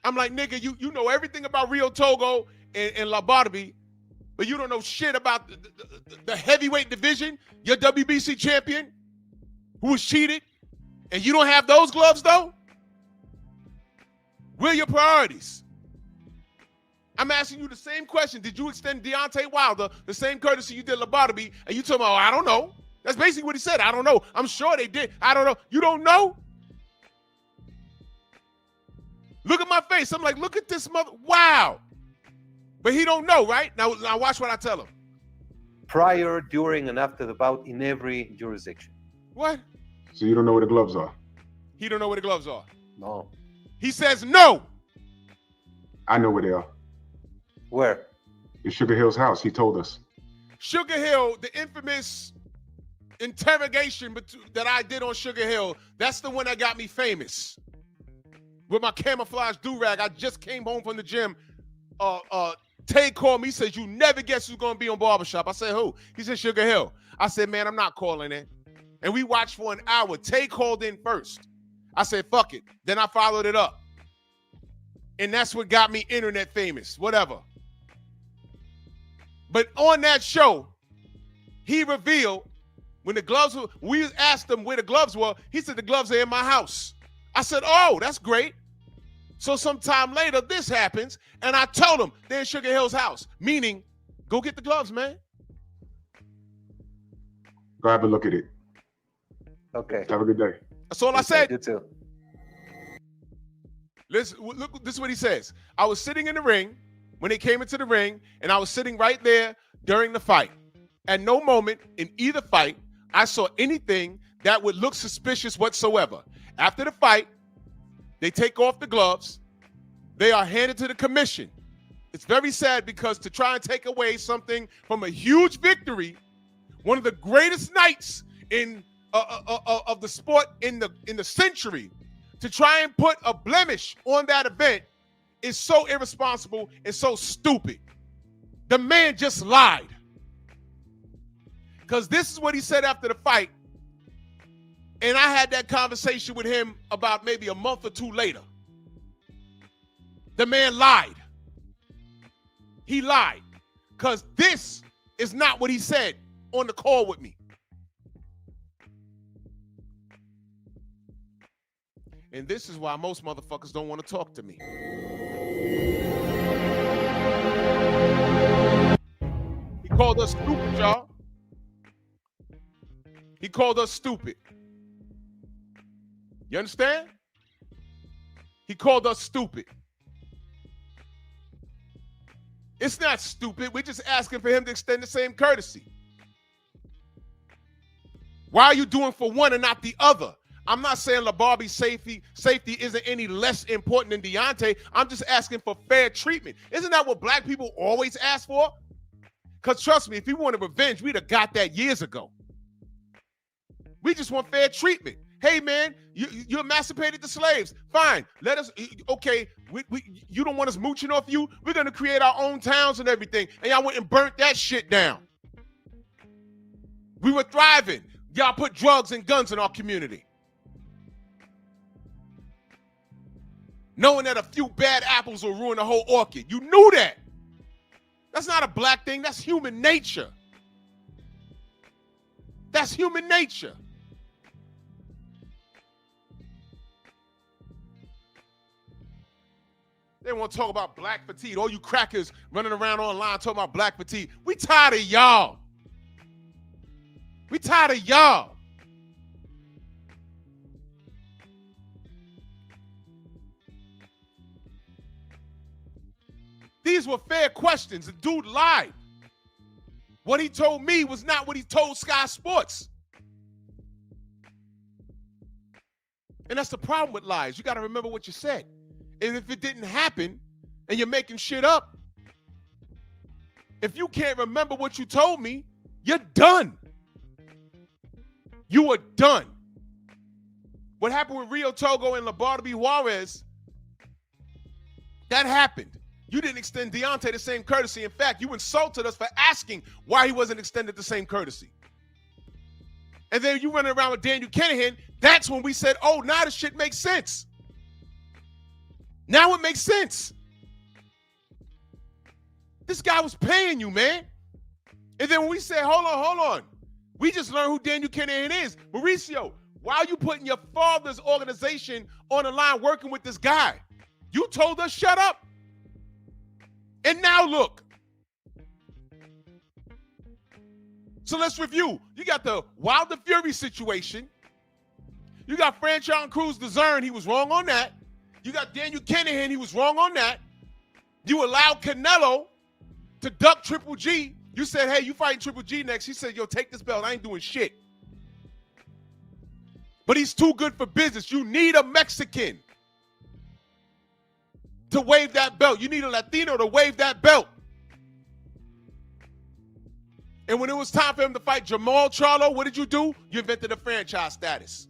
I'm like, nigga, you know everything about Rio Togo and La Barbie, but you don't know shit about the heavyweight division, your WBC champion, who was cheated, and you don't have those gloves, though? Where are your priorities? I'm asking you the same question. Did you extend Deontay Wilder the same courtesy you did La Barbie, and you told me, oh, I don't know. That's basically what he said. I don't know. I'm sure they did. I don't know. You don't know? Look at my face. I'm like, look at this mother. Wow. But he don't know, right? Now watch what I tell him. Prior, during, and after the bout in every jurisdiction. What? So you don't know where the gloves are? He don't know where the gloves are. No. He says no. I know where they are. Where? In Sugar Hill's house. He told us. Sugar Hill, the infamous interrogation that I did on Sugar Hill, that's the one that got me famous. With my camouflage do-rag, I just came home from the gym. Tay called me, he says, you never guess who's going to be on Barbershop. I said, who? He said, Sugar Hill. I said, man, I'm not calling it. And we watched for an hour. Tay called in first. I said, fuck it. Then I followed it up. And that's what got me internet famous, whatever. But on that show, he revealed when the gloves were, we asked him where the gloves were, he said the gloves are in my house. I said, oh, that's great. So sometime later, this happens, and I told him they're in Sugar Hill's house, meaning go get the gloves, man. Go have a look at it. Okay. Have a good day. That's all I said. You too. Listen, look, this is what he says. I was sitting in the ring when they came into the ring, and I was sitting right there during the fight. At no moment in either fight, I saw anything that would look suspicious whatsoever. After the fight, they take off the gloves. They are handed to the commission. It's very sad because to try and take away something from a huge victory, one of the greatest nights in of the sport in the century, to try and put a blemish on that event is so irresponsible and so stupid. The man just lied. Because this is what he said after the fight. And I had that conversation with him about maybe a month or two later. The man lied. He lied. Because this is not what he said on the call with me. And this is why most motherfuckers don't want to talk to me. He called us stupid, y'all. He called us stupid. You understand? He called us stupid. It's not stupid. We're just asking for him to extend the same courtesy. Why are you doing for one and not the other? I'm not saying La Barbie's safety isn't any less important than Deontay. I'm just asking for fair treatment. Isn't that what black people always ask for? Because trust me, if we wanted revenge, we'd have got that years ago. We just want fair treatment. Hey, man, you emancipated the slaves. Fine. Let us, okay, you don't want us mooching off you? We're going to create our own towns and everything. And y'all went and burnt that shit down. We were thriving. Y'all put drugs and guns in our community. Knowing that a few bad apples will ruin the whole orchid. You knew that. That's not a black thing. That's human nature. That's human nature. They want to talk about black fatigue. All you crackers running around online talking about black fatigue. We tired of y'all. We tired of y'all. These were fair questions. The dude lied. What he told me was not what he told Sky Sports. And that's the problem with lies. You got to remember what you said. And if it didn't happen and you're making shit up, if you can't remember what you told me, you're done. You are done. What happened with Rio Togo and Labarbe Juarez, that happened. You didn't extend Deontay the same courtesy. In fact, you insulted us for asking why he wasn't extended the same courtesy. And then you running around with Daniel Kinahan. That's when we said, oh, now this shit makes sense. Now it makes sense. This guy was paying you, man. And then when we said, hold on. We just learned who Daniel Kinahan is. Mauricio, why are you putting your father's organization on the line working with this guy? You told us shut up. And now look. So let's review. You got the Wilder Fury situation. You got Franchon Cruz DeZern. He was wrong on that. You got Daniel Kinahan. He was wrong on that. You allowed Canelo to duck Triple G. You said, hey, you fighting Triple G next. He said, yo, take this belt. I ain't doing shit. But he's too good for business. You need a Mexican to wave that belt. You need a Latino to wave that belt. And when it was time for him to fight Jamal Charlo, what did you do? You invented a franchise status.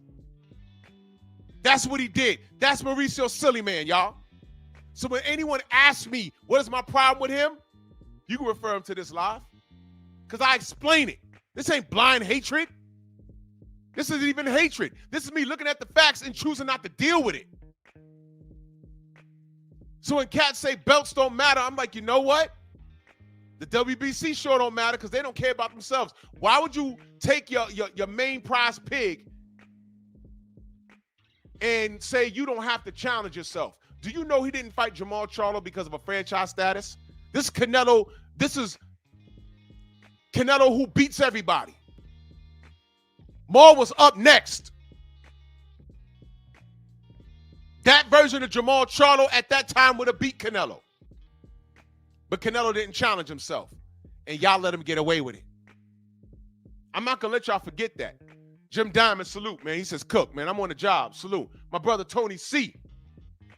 That's what he did. That's Mauricio Simian, y'all. So when anyone asks me, what is my problem with him? You can refer him to this live. Because I explain it. This ain't blind hatred. This isn't even hatred. This is me looking at the facts and choosing not to deal with it. So when cats say belts don't matter, I'm like, you know what? The WBC sure don't matter because they don't care about themselves. Why would you take your main prize pig and say you don't have to challenge yourself? Do you know he didn't fight Jamal Charlo because of a franchise status? This is Canelo who beats everybody. Maul was up next. That version of Jamal Charlo at that time would have beat Canelo. But Canelo didn't challenge himself. And y'all let him get away with it. I'm not going to let y'all forget that. Jim Diamond, salute, man. He says, Cook, man, I'm on the job. Salute. My brother Tony C.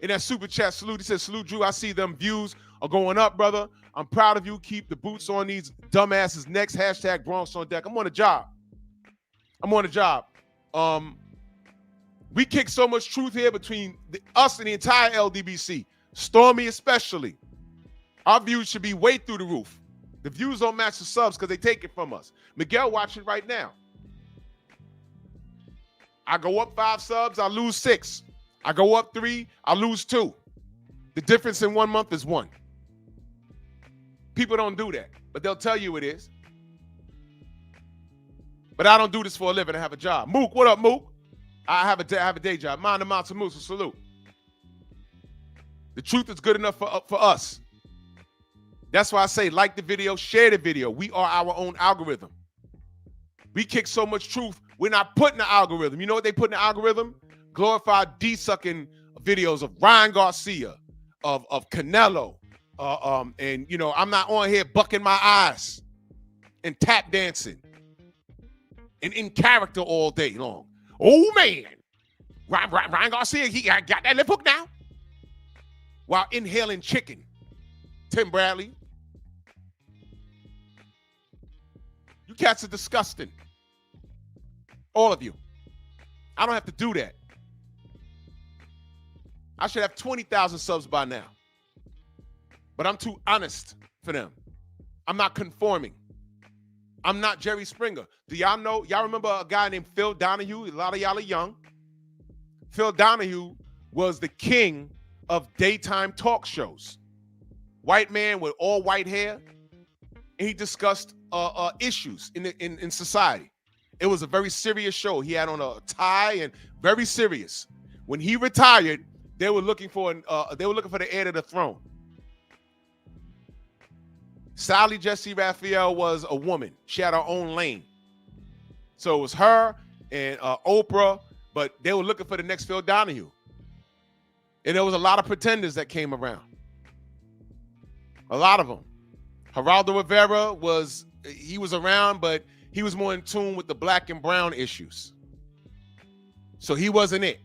in that super chat, salute. He says, salute, Drew. I see them views are going up, brother. I'm proud of you. Keep the boots on these dumbasses next. Hashtag Bronx on deck. I'm on the job. We kick so much truth here between us and the entire LDBC. Stormy especially. Our views should be way through the roof. The views don't match the subs because they take it from us. Miguel watching right now. I go up 5 subs, I lose 6. I go up 3, I lose 2. The difference in 1 month is 1. People don't do that, but they'll tell you it is. But I don't do this for a living. I have a job. Mook, what up, Mook? I have a day job. Mind the Mountain Moose, so salute. The truth is good enough for us. That's why I say like the video, share the video. We are our own algorithm. We kick so much truth, we're not putting the algorithm. You know what they put in the algorithm? Glorified D-sucking videos of Ryan Garcia, of Canelo. And, you know, I'm not on here bucking my eyes and tap dancing and in character all day long. Oh, man. Ryan Garcia, he got that lip hook now. While inhaling chicken. Tim Bradley. You cats are disgusting. All of you. I don't have to do that. I should have 20,000 subs by now. But I'm too honest for them. I'm not conforming. I'm not Jerry Springer. Do y'all remember a guy named Phil Donahue? A lot of y'all are young. Phil Donahue was the king of daytime talk shows. White man with all white hair. And he discussed issues in society. It was a very serious show. He had on a tie and very serious. When he retired, they were looking for the heir to the throne. Sally Jesse Raphael was a woman. She had her own lane. So it was her and Oprah, but they were looking for the next Phil Donahue. And there was a lot of pretenders that came around. A lot of them. Geraldo Rivera was around, but he was more in tune with the black and brown issues. So he wasn't it.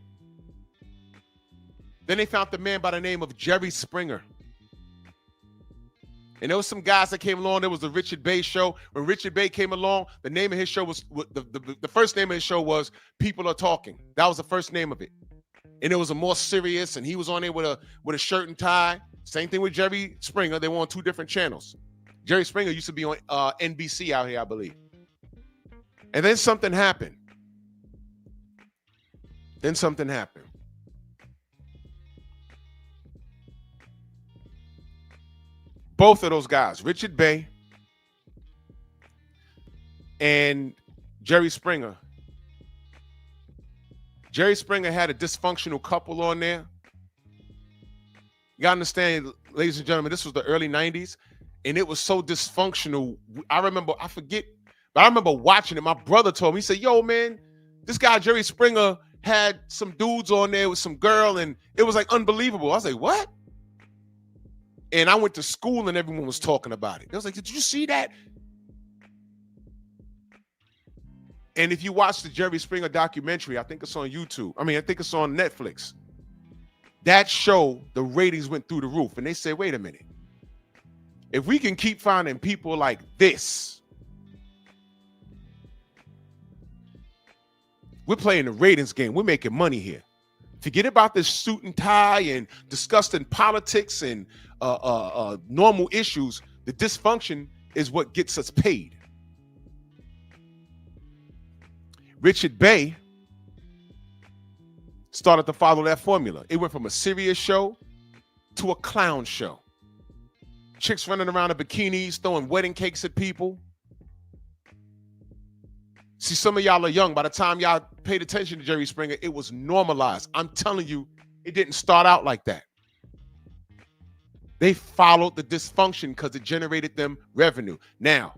Then they found the man by the name of Jerry Springer. And there was some guys that came along. There was the Richard Bey show. When Richard Bey came along, the name of his show was, the first name of his show was People Are Talking. That was the first name of it. And it was a more serious, and he was on there with a shirt and tie. Same thing with Jerry Springer. They were on two different channels. Jerry Springer used to be on NBC out here, I believe. And then something happened. Both of those guys, Richard Bey and Jerry Springer. Jerry Springer had a dysfunctional couple on there. You gotta understand, ladies and gentlemen, this was the early 90s, and it was so dysfunctional. I remember watching it. My brother told me, he said, yo, man, this guy Jerry Springer had some dudes on there with some girl, and it was like unbelievable. I was like, what? And I went to school and everyone was talking about it. They was like, did you see that? And if you watch the Jerry Springer documentary, I think it's on YouTube. I think it's on Netflix. That show, the ratings went through the roof. And they said, wait a minute. If we can keep finding people like this, we're playing the ratings game. We're making money here. Forget about this suit and tie and discussing politics and normal issues. The dysfunction is what gets us paid. Richard Bey started to follow that formula. It went from a serious show to a clown show. Chicks running around in bikinis, throwing wedding cakes at people. See, some of y'all are young. By the time y'all paid attention to Jerry Springer, it was normalized. I'm telling you, it didn't start out like that. They followed the dysfunction because it generated them revenue. Now,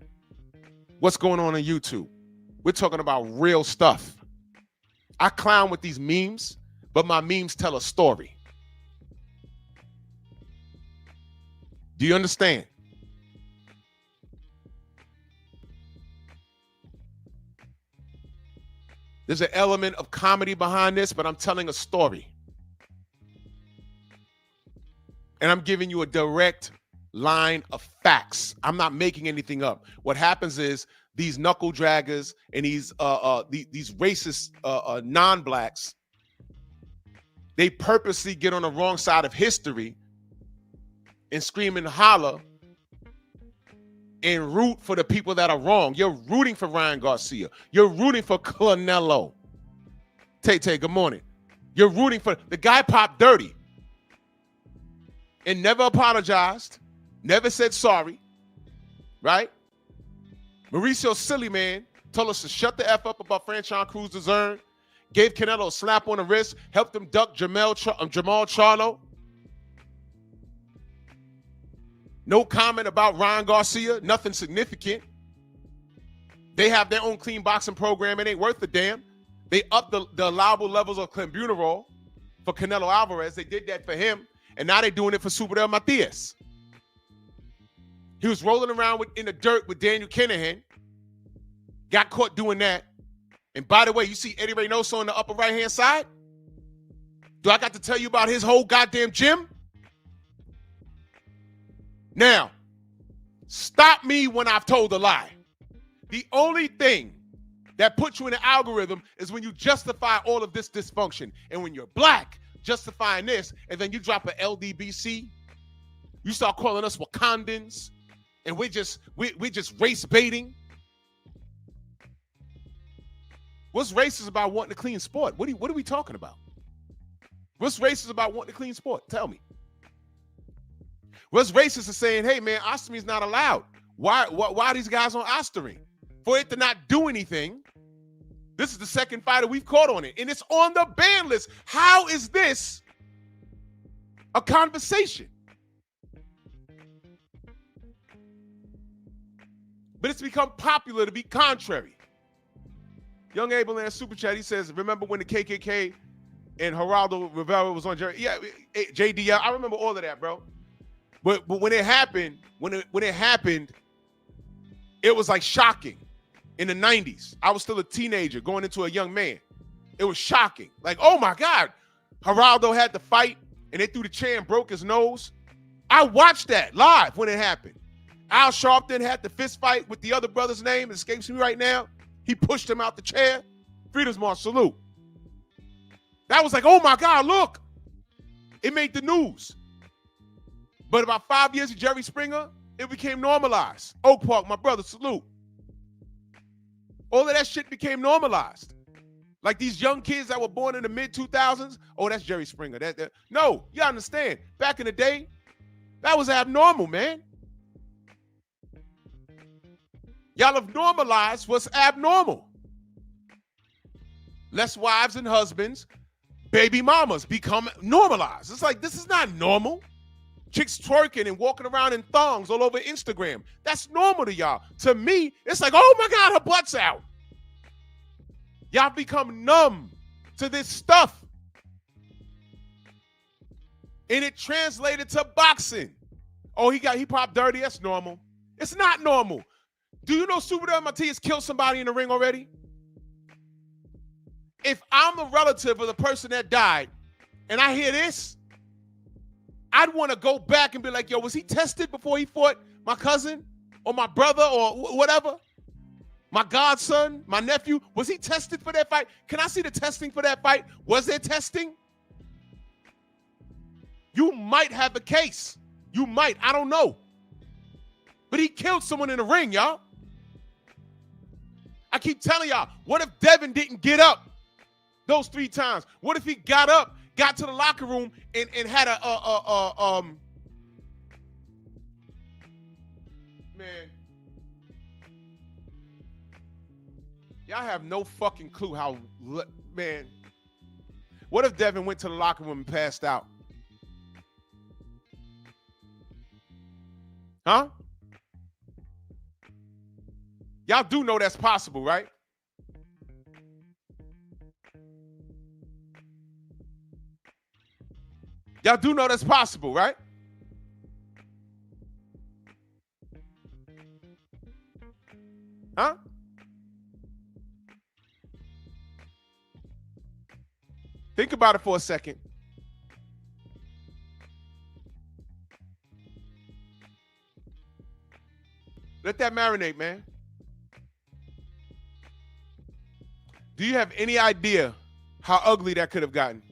what's going on YouTube? We're talking about real stuff. I clown with these memes, but my memes tell a story. Do you understand? There's an element of comedy behind this, but I'm telling a story. And I'm giving you a direct line of facts. I'm not making anything up. What happens is these knuckle draggers and these racist non-blacks, they purposely get on the wrong side of history and scream and holler and root for the people that are wrong. You're rooting for Ryan Garcia. You're rooting for Canelo. Tay, good morning. You're rooting for the guy popped dirty and never apologized, never said sorry, right? Mauricio Simian told us to shut the F up about Franchon Cruz-Dezurn, gave Canelo a slap on the wrist, helped him duck Jamal Charlo. No comment about Ryan Garcia, nothing significant. They have their own clean boxing program. It ain't worth a damn. They upped the allowable levels of clenbuterol for Canelo Alvarez. They did that for him, and now they're doing it for Superdel Matias. He was rolling around in the dirt with Daniel Kinahan, got caught doing that. And by the way, you see Eddie Reynoso on the upper right-hand side? Do I got to tell you about his whole goddamn gym? Now, stop me when I've told a lie. The only thing that puts you in the algorithm is when you justify all of this dysfunction. And when you're black, justifying this, and then you drop an LDBC, you start calling us Wakandans, and we're just race baiting. What's racist about wanting to clean sport? What are we talking about? What's racist about wanting to clean sport? Tell me. What's racist is saying, hey, man, ostomy is not allowed. Why are these guys on ostomy? For it to not do anything. This is the second fighter we've caught on it, and it's on the ban list. How is this a conversation? But it's become popular to be contrary. Young Abel in a super chat, he says, remember when the KKK and Geraldo Rivera was on Jerry? Yeah, JDL. I remember all of that, bro. But when it happened, it was like shocking. In the 90s, I was still a teenager going into a young man. It was shocking. Like, oh my God, Geraldo had to fight and they threw the chair and broke his nose. I watched that live when it happened. Al Sharpton had the fist fight with the other brother's name. It escapes me right now. He pushed him out the chair. Freedom's March, salute. That was like, oh my God, look. It made the news. But about 5 years of Jerry Springer, it became normalized. Oak Park, my brother, salute. All of that shit became normalized. Like these young kids that were born in the mid-2000s, oh, that's Jerry Springer. No, you understand. Back in the day, that was abnormal, man. Y'all have normalized what's abnormal. Less wives and husbands, baby mamas become normalized. It's like, this is not normal. Chicks twerking and walking around in thongs all over Instagram. That's normal to y'all. To me, it's like, oh my God, her butt's out. Y'all become numb to this stuff. And it translated to boxing. Oh, he popped dirty. That's normal. It's not normal. Do you know Super Del Martinez killed somebody in the ring already? If I'm a relative of the person that died and I hear this, I'd want to go back and be like, yo, was he tested before he fought my cousin or my brother or whatever? My godson, my nephew, was he tested for that fight? Can I see the testing for that fight? Was there testing? You might have a case. You might. I don't know. But he killed someone in the ring, y'all. I keep telling y'all, what if Devin didn't get up those 3 times? What if he got up, got to the locker room, and had man. Y'all have no fucking clue how, man. What if Devin went to the locker room and passed out? Huh? Y'all do know that's possible, right? Y'all do know that's possible, right? Huh? Think about it for a second. Let that marinate, man. Do you have any idea how ugly that could have gotten?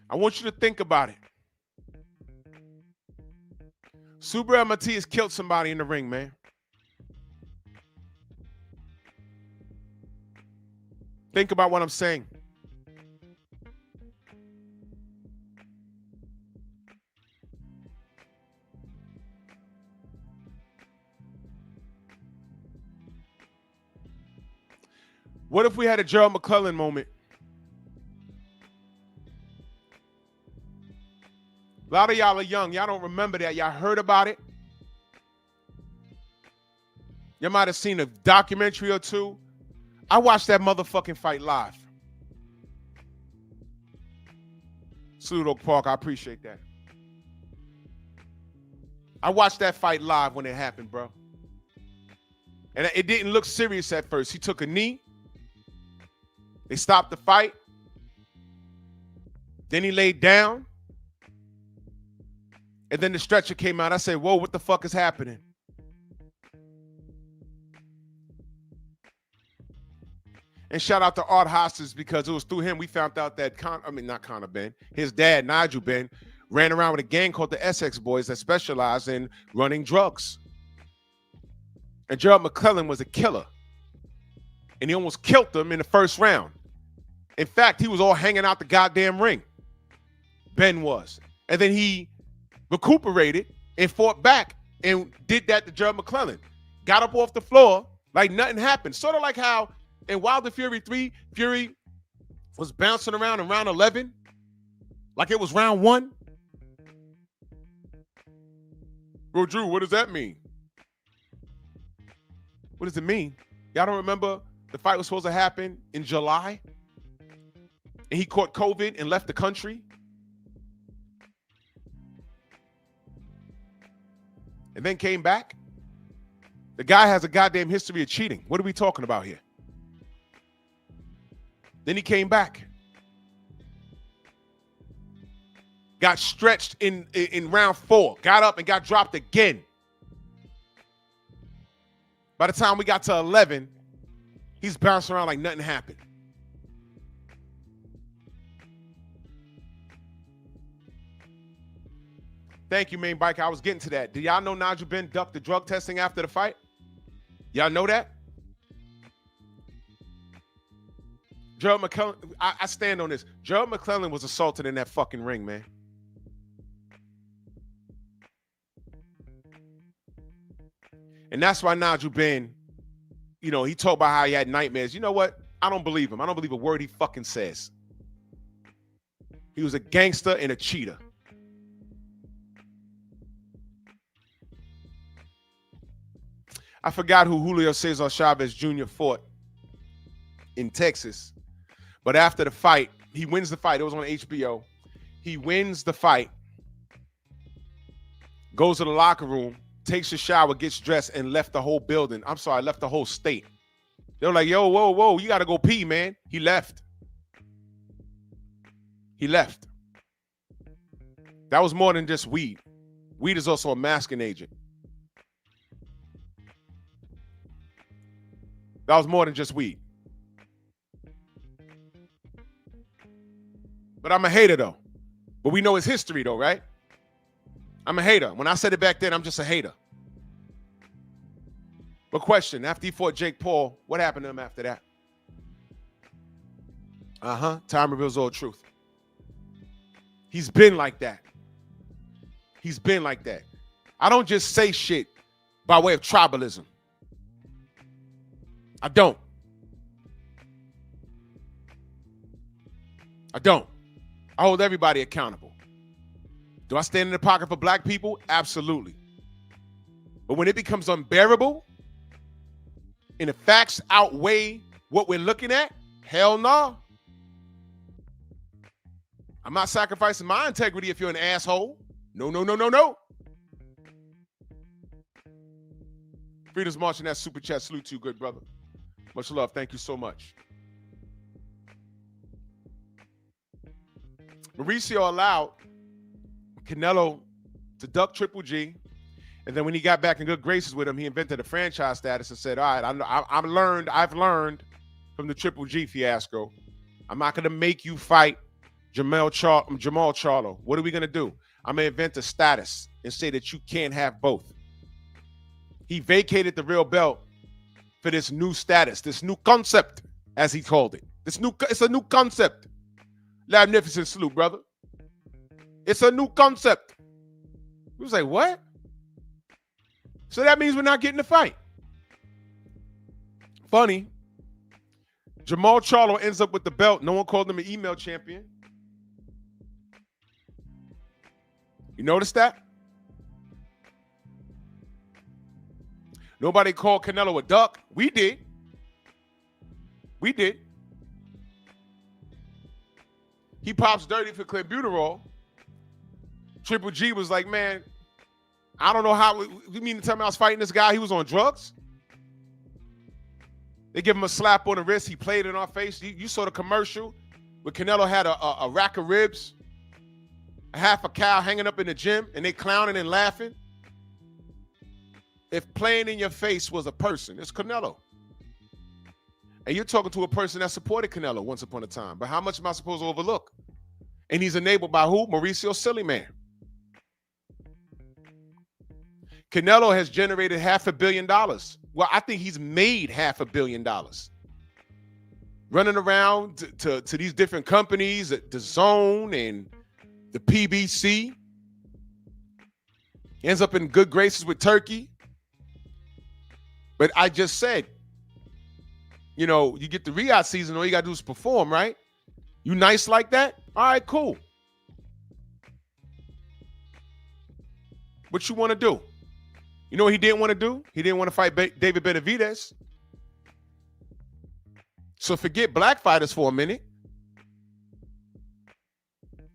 I want you to think about it. Subriel Matias killed somebody in the ring, man. Think about what I'm saying. What if we had a Gerald McClellan moment? A lot of y'all are young. Y'all don't remember that. Y'all heard about it. You might have seen a documentary or two. I watched that motherfucking fight live. Salute Oak Park. I appreciate that. I watched that fight live when it happened, bro. And it didn't look serious at first. He took a knee. They stopped the fight. Then he laid down. And then the stretcher came out. I said, whoa, what the fuck is happening? And shout out to Art Hostas, because it was through him we found out that, not Conor Ben, his dad, Nigel Ben, ran around with a gang called the Essex Boys that specialized in running drugs. And Gerald McClellan was a killer. And he almost killed him in the first round. In fact, he was all hanging out the goddamn ring. Ben was. And then he recuperated and fought back and did that to Gerald McClellan. Got up off the floor like nothing happened. Sort of like how in Wilder Fury 3, Fury was bouncing around in round 11 like it was round 1. Bro, Drew, what does that mean? What does it mean? Y'all don't remember the fight was supposed to happen in July? And he caught COVID and left the country? And then came back? The guy has a goddamn history of cheating. What are we talking about here? Then he came back. Got stretched in round 4. Got up and got dropped again. By the time we got to 11, he's bouncing around like nothing happened. Thank you, main bike. I was getting to that. Do y'all know Nigel Benn ducked the drug testing after the fight? Y'all know that? Gerald McClellan, I stand on this. Gerald McClellan was assaulted in that fucking ring, man. And that's why Nigel Benn, you know, he talked about how he had nightmares. You know what? I don't believe him. I don't believe a word he fucking says. He was a gangster and a cheater. I forgot who Julio Cesar Chavez Jr. fought in Texas. But after the fight, he wins the fight. It was on HBO. He wins the fight, goes to the locker room, takes a shower, gets dressed, and left the whole building. I'm sorry, left the whole state. They were like, yo, whoa, you got to go pee, man. He left. He left. That was more than just weed. Weed is also a masking agent. That was more than just weed. But I'm a hater, though. But we know his history, though, right? I'm a hater. When I said it back then, I'm just a hater. But question, after he fought Jake Paul, what happened to him after that? Time reveals all truth. He's been like that. He's been like that. I don't just say shit by way of tribalism. I don't. I hold everybody accountable. Do I stand in the pocket for black people? Absolutely. But when it becomes unbearable and the facts outweigh what we're looking at, hell no. I'm not sacrificing my integrity if you're an asshole. No. Freedom's marching that super chat. Salute to you, good brother. Much love. Thank you so much. Mauricio allowed Canelo to duck Triple G. And then when he got back in good graces with him, he invented a franchise status and said, all right, I've learned from the Triple G fiasco. I'm not going to make you fight Jamal Charlo. What are we going to do? I'm going to invent a status and say that you can't have both. He vacated the real belt for this new status, this new concept, as he called it. It's a new concept. Magnificent salute, brother. It's a new concept. He was like, what? So that means we're not getting the fight. Funny. Jamal Charlo ends up with the belt. No one called him an email champion. You notice that? Nobody called Canelo a duck. We did. He pops dirty for clenbuterol. Triple G was like, man, I don't know how. You mean to tell me I was fighting this guy? He was on drugs? They give him a slap on the wrist. He played it in our face. You saw the commercial where Canelo had a rack of ribs, a half a cow hanging up in the gym, and they clowning and laughing. If playing in your face was a person, it's Canelo. And you're talking to a person that supported Canelo once upon a time. But how much am I supposed to overlook? And he's enabled by who? Mauricio Simian. Canelo has generated $500 million. Well, I think he's made $500 million. Running around to these different companies, the Zone and the PBC. Ends up in good graces with Turkey. But I just said, you know, you get the Riyadh season, all you got to do is perform, right? You nice like that? All right, cool. What you want to do? You know what he didn't want to do? He didn't want to fight David Benavidez. So forget black fighters for a minute.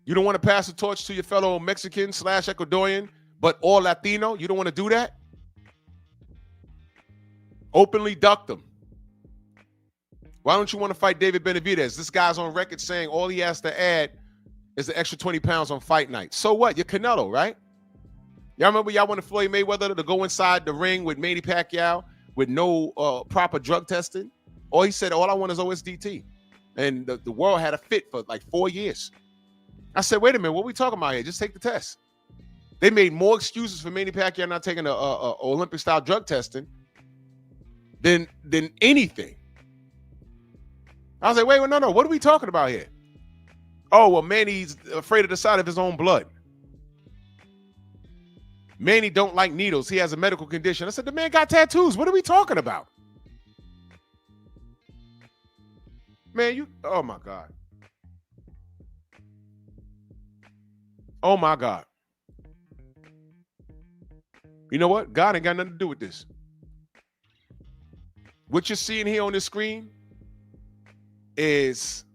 You don't want to pass the torch to your fellow Mexican / Ecuadorian, but all Latino? You don't want to do that? Openly duck them. Why don't you want to fight David Benavidez? This guy's on record saying all he has to add is the extra 20 pounds on fight night. So what? You're Canelo, right? Y'all remember y'all wanted Floyd Mayweather to go inside the ring with Manny Pacquiao with no proper drug testing? Or he said, all I want is OSDT. And the world had a fit for like 4 years. I said, wait a minute, what are we talking about here? Just take the test. They made more excuses for Manny Pacquiao not taking a Olympic-style drug testing than anything. I was like, wait, no, what are we talking about here? Oh, well, Manny's afraid of the sight of his own blood. Manny don't like needles. He has a medical condition. I said, the man got tattoos. What are we talking about? Man, oh my God. Oh my God. You know what? God ain't got nothing to do with this. What you're seeing here on the screen is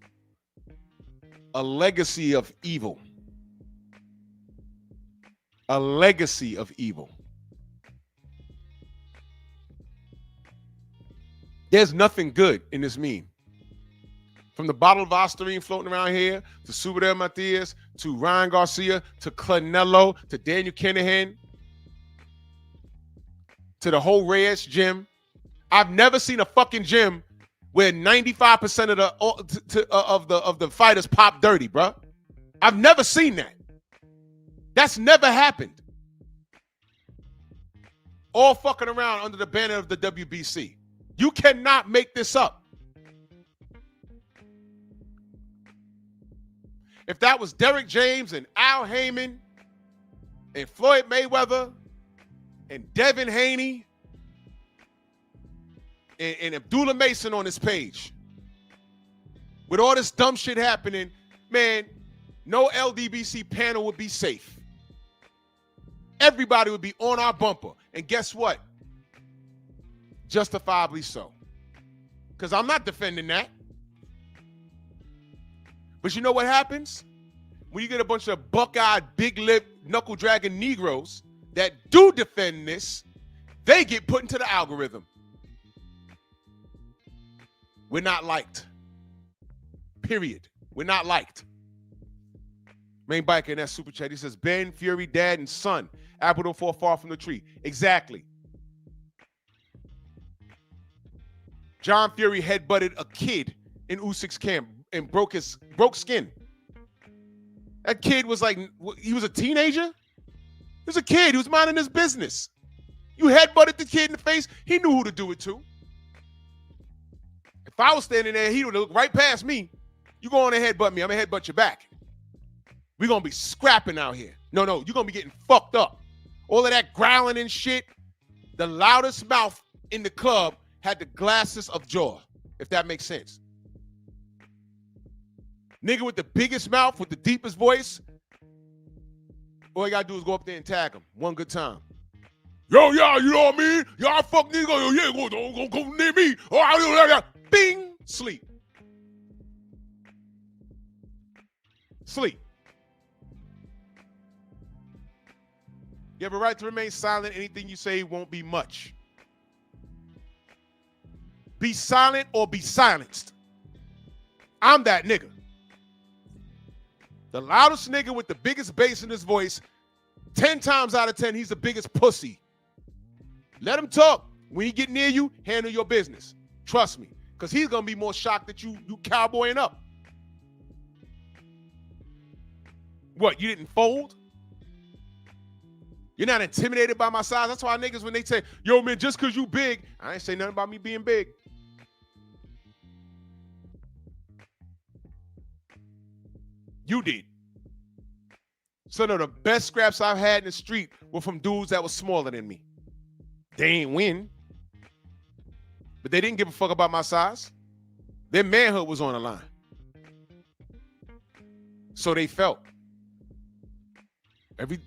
a legacy of evil. A legacy of evil. There's nothing good in this meme. From the bottle of Osterine floating around here, to Subadel Matias, to Ryan Garcia, to Canelo, to Daniel Kinahan, to the whole Reyes gym. I've never seen a fucking gym where 95% of the fighters pop dirty, bro. I've never seen that. That's never happened. All fucking around under the banner of the WBC. You cannot make this up. If that was Derek James and Al Heyman and Floyd Mayweather and Devin Haney and Abdullah Mason on this page, with all this dumb shit happening, man, no LDBC panel would be safe. Everybody would be on our bumper. And guess what? Justifiably so. Because I'm not defending that. But you know what happens? When you get a bunch of buck-eyed, big-lip, knuckle-dragging Negroes that do defend this, they get put into the algorithm. We're not liked. Period. We're not liked. Main biker in that super chat, he says, Ben, Fury, dad, and son. Apple don't fall far from the tree. Exactly. John Fury headbutted a kid in Usyk's camp and broke skin. That kid was like, he was a teenager? He was a kid. He was minding his business. You headbutted the kid in the face. He knew who to do it to. If I was standing there, he would look right past me. You go on and headbutt me. I'm going to headbutt your back. We're going to be scrapping out here. No, you're going to be getting fucked up. All of that growling and shit. The loudest mouth in the club had the glasses of jaw, if that makes sense. Nigga with the biggest mouth, with the deepest voice, all you gotta do is go up there and tag him one good time. Yo, yeah, you know what I mean? Y'all fuck nigga, yo, yeah, don't go near me. Oh, bing, sleep. Sleep. You have a right to remain silent. Anything you say won't be much. Be silent or be silenced. I'm that nigga. The loudest nigga with the biggest bass in his voice, 10 times out of 10, he's the biggest pussy. Let him talk. When he get near you, handle your business. Trust me, because he's going to be more shocked that you cowboying up. What, you didn't fold? You're not intimidated by my size. That's why niggas, when they say, yo, man, just because you big, I ain't say nothing about me being big. You did. Some of the best scraps I've had in the street were from dudes that was smaller than me. They ain't win. But they didn't give a fuck about my size. Their manhood was on the line. So they felt. Every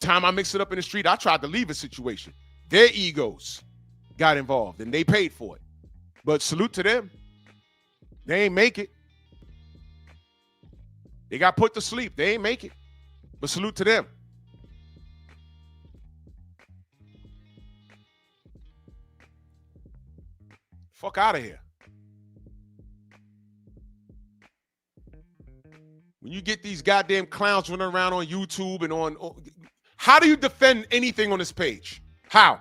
time I mixed it up in the street, I tried to leave a situation. Their egos got involved and they paid for it. But salute to them. They ain't make it. They got put to sleep. They ain't make it. But salute to them. Fuck out of here. When you get these goddamn clowns running around on YouTube and on how do you defend anything on this page? How?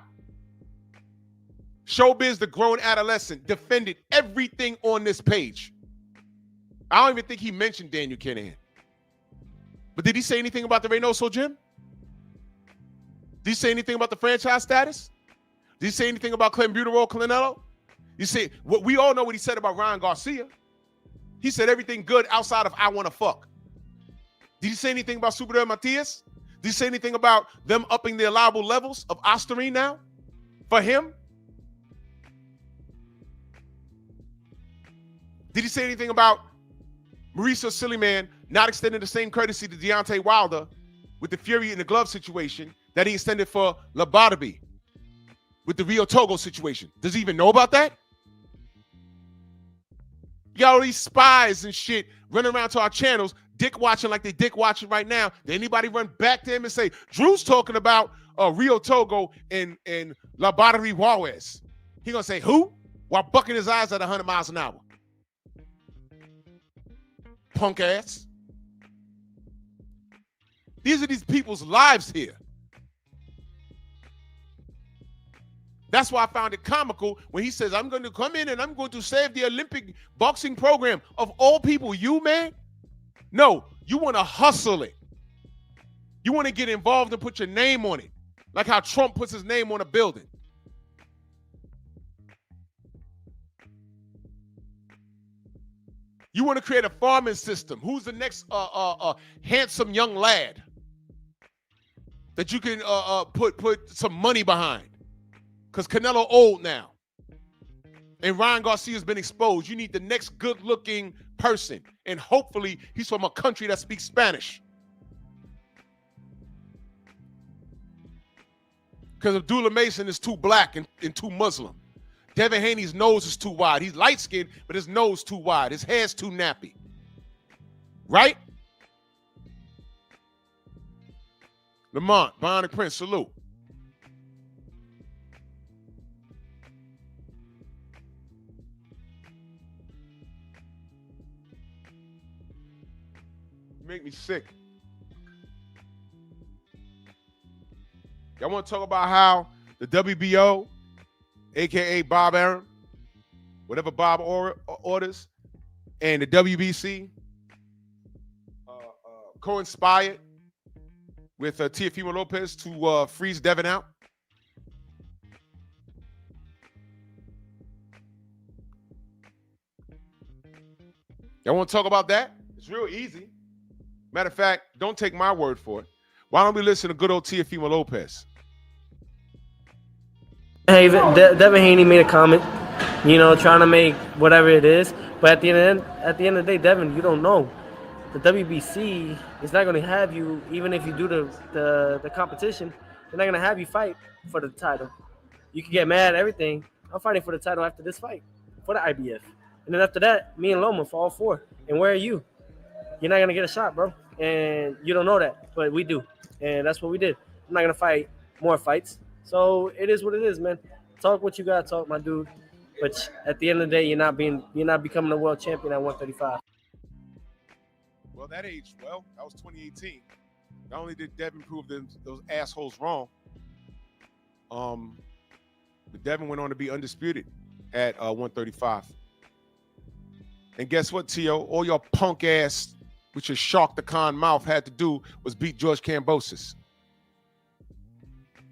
Showbiz, the grown adolescent, defended everything on this page. I don't even think he mentioned Daniel Kinahan. But did he say anything about the Reynoso gym? Did he say anything about the franchise status? Did he say anything about Clenbuterol Canelo? You see, what we all know what he said about Ryan Garcia. He said everything good outside of I want to fuck. Did he say anything about Super Matias? Did he say anything about them upping the allowable levels of Osterine now for him? Did he say anything about Mauricio Simian not extending the same courtesy to Deontay Wilder with the Fury in the glove situation that he extended for Labarbi with the Rio Togo situation? Does he even know about that? You got all these spies and shit running around to our channels, dick watching like they dick watching right now. Did anybody run back to him and say, Drew's talking about Rio Togo and Labarbi Juarez? He gonna say, who? While bucking his eyes at 100 miles an hour. Punk ass. These are these people's lives here. That's why I found it comical when he says, I'm going to come in and I'm going to save the Olympic boxing program. Of all people, you, man? No, you want to hustle it. You want to get involved and put your name on it. Like how Trump puts his name on a building. You want to create a farming system. Who's the next handsome young lad that you can put some money behind? Because Canelo old now. And Ryan Garcia's been exposed. You need the next good-looking person. And hopefully he's from a country that speaks Spanish. Because Abdullah Mason is too black and too Muslim. Devin Haney's nose is too wide. He's light-skinned, but his nose too wide. His hair's too nappy. Right? Lamont, Bionic Prince, salute. You make me sick. Y'all want to talk about how the WBO, a.k.a. Bob Arum, whatever Bob orders, and the WBC co-inspired with Teofimo Lopez to freeze Devin out? Y'all want to talk about that? It's real easy. Matter of fact, don't take my word for it. Why don't we listen to good old Teofimo Lopez? Hey, Devin Haney made a comment, trying to make whatever it is. But at the end of the day, Devin, you don't know. The WBC is not going to have you, even if you do the competition, they're not going to have you fight for the title. You can get mad at everything. I'm fighting for the title after this fight, for the IBF. And then after that, me and Loma for all four. And where are you? You're not going to get a shot, bro. And you don't know that, but we do. And that's what we did. I'm not going to fight more fights. So it is what it is, man. Talk what you got to talk, my dude. But at the end of the day, you're not becoming a world champion at 135. Well, that aged well. That was 2018. Not only did Devin prove those assholes wrong, but Devin went on to be undisputed at 135. And guess what, T.O.? All your punk ass with your Shark the Con mouth had to do was beat George Kambosos.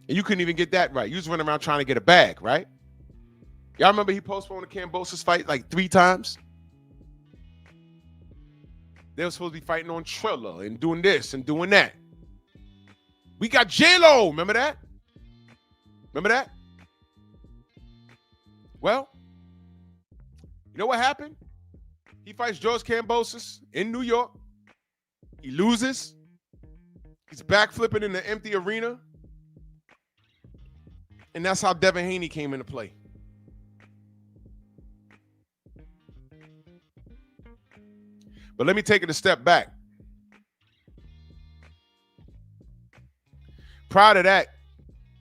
And you couldn't even get that right. You was running around trying to get a bag, right? Y'all remember he postponed the Kambosos fight like 3 times? They were supposed to be fighting on Triller and doing this and doing that. We got J-Lo. Remember that? Remember that? Well, you know what happened? He fights George Kambosos in New York. He loses. He's backflipping in the empty arena. And that's how Devin Haney came into play. But let me take it a step back. Prior to that,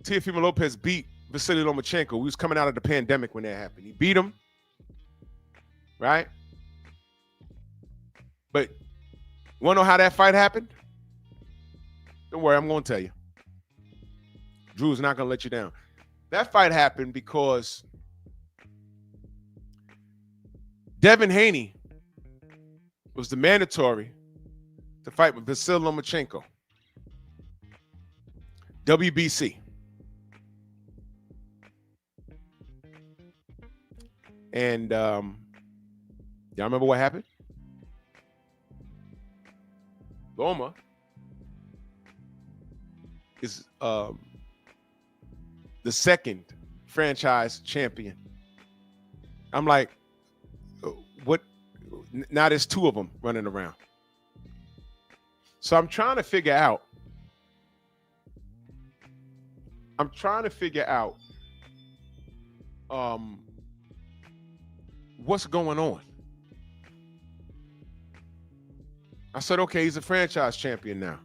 Teofimo Lopez beat Vasily Lomachenko. We was coming out of the pandemic when that happened. He beat him, right? But you want to know how that fight happened? Don't worry, I'm going to tell you. Drew's not going to let you down. That fight happened because Devin Haney was the mandatory to fight with Vasily Lomachenko. WBC. And y'all remember what happened? Loma is the second franchise champion. I'm like, what? Now there's 2 of them running around. So I'm trying to figure out what's going on. I said, okay, he's a franchise champion now.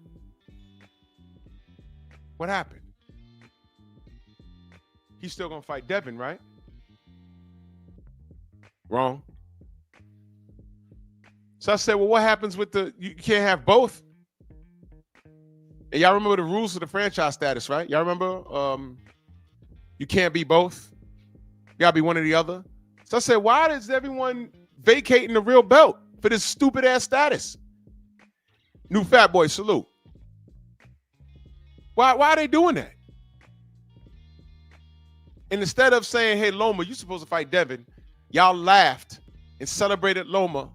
What happened? He's still gonna fight Devin, right? Wrong. So I said, well, what happens with you can't have both? And y'all remember the rules of the franchise status, right? Y'all remember you can't be both. You gotta be one or the other. So I said, why is everyone vacating the real belt for this stupid ass status? New Fat Boy, salute. Why are they doing that? And instead of saying, hey, Loma, you're supposed to fight Devin, y'all laughed and celebrated Loma,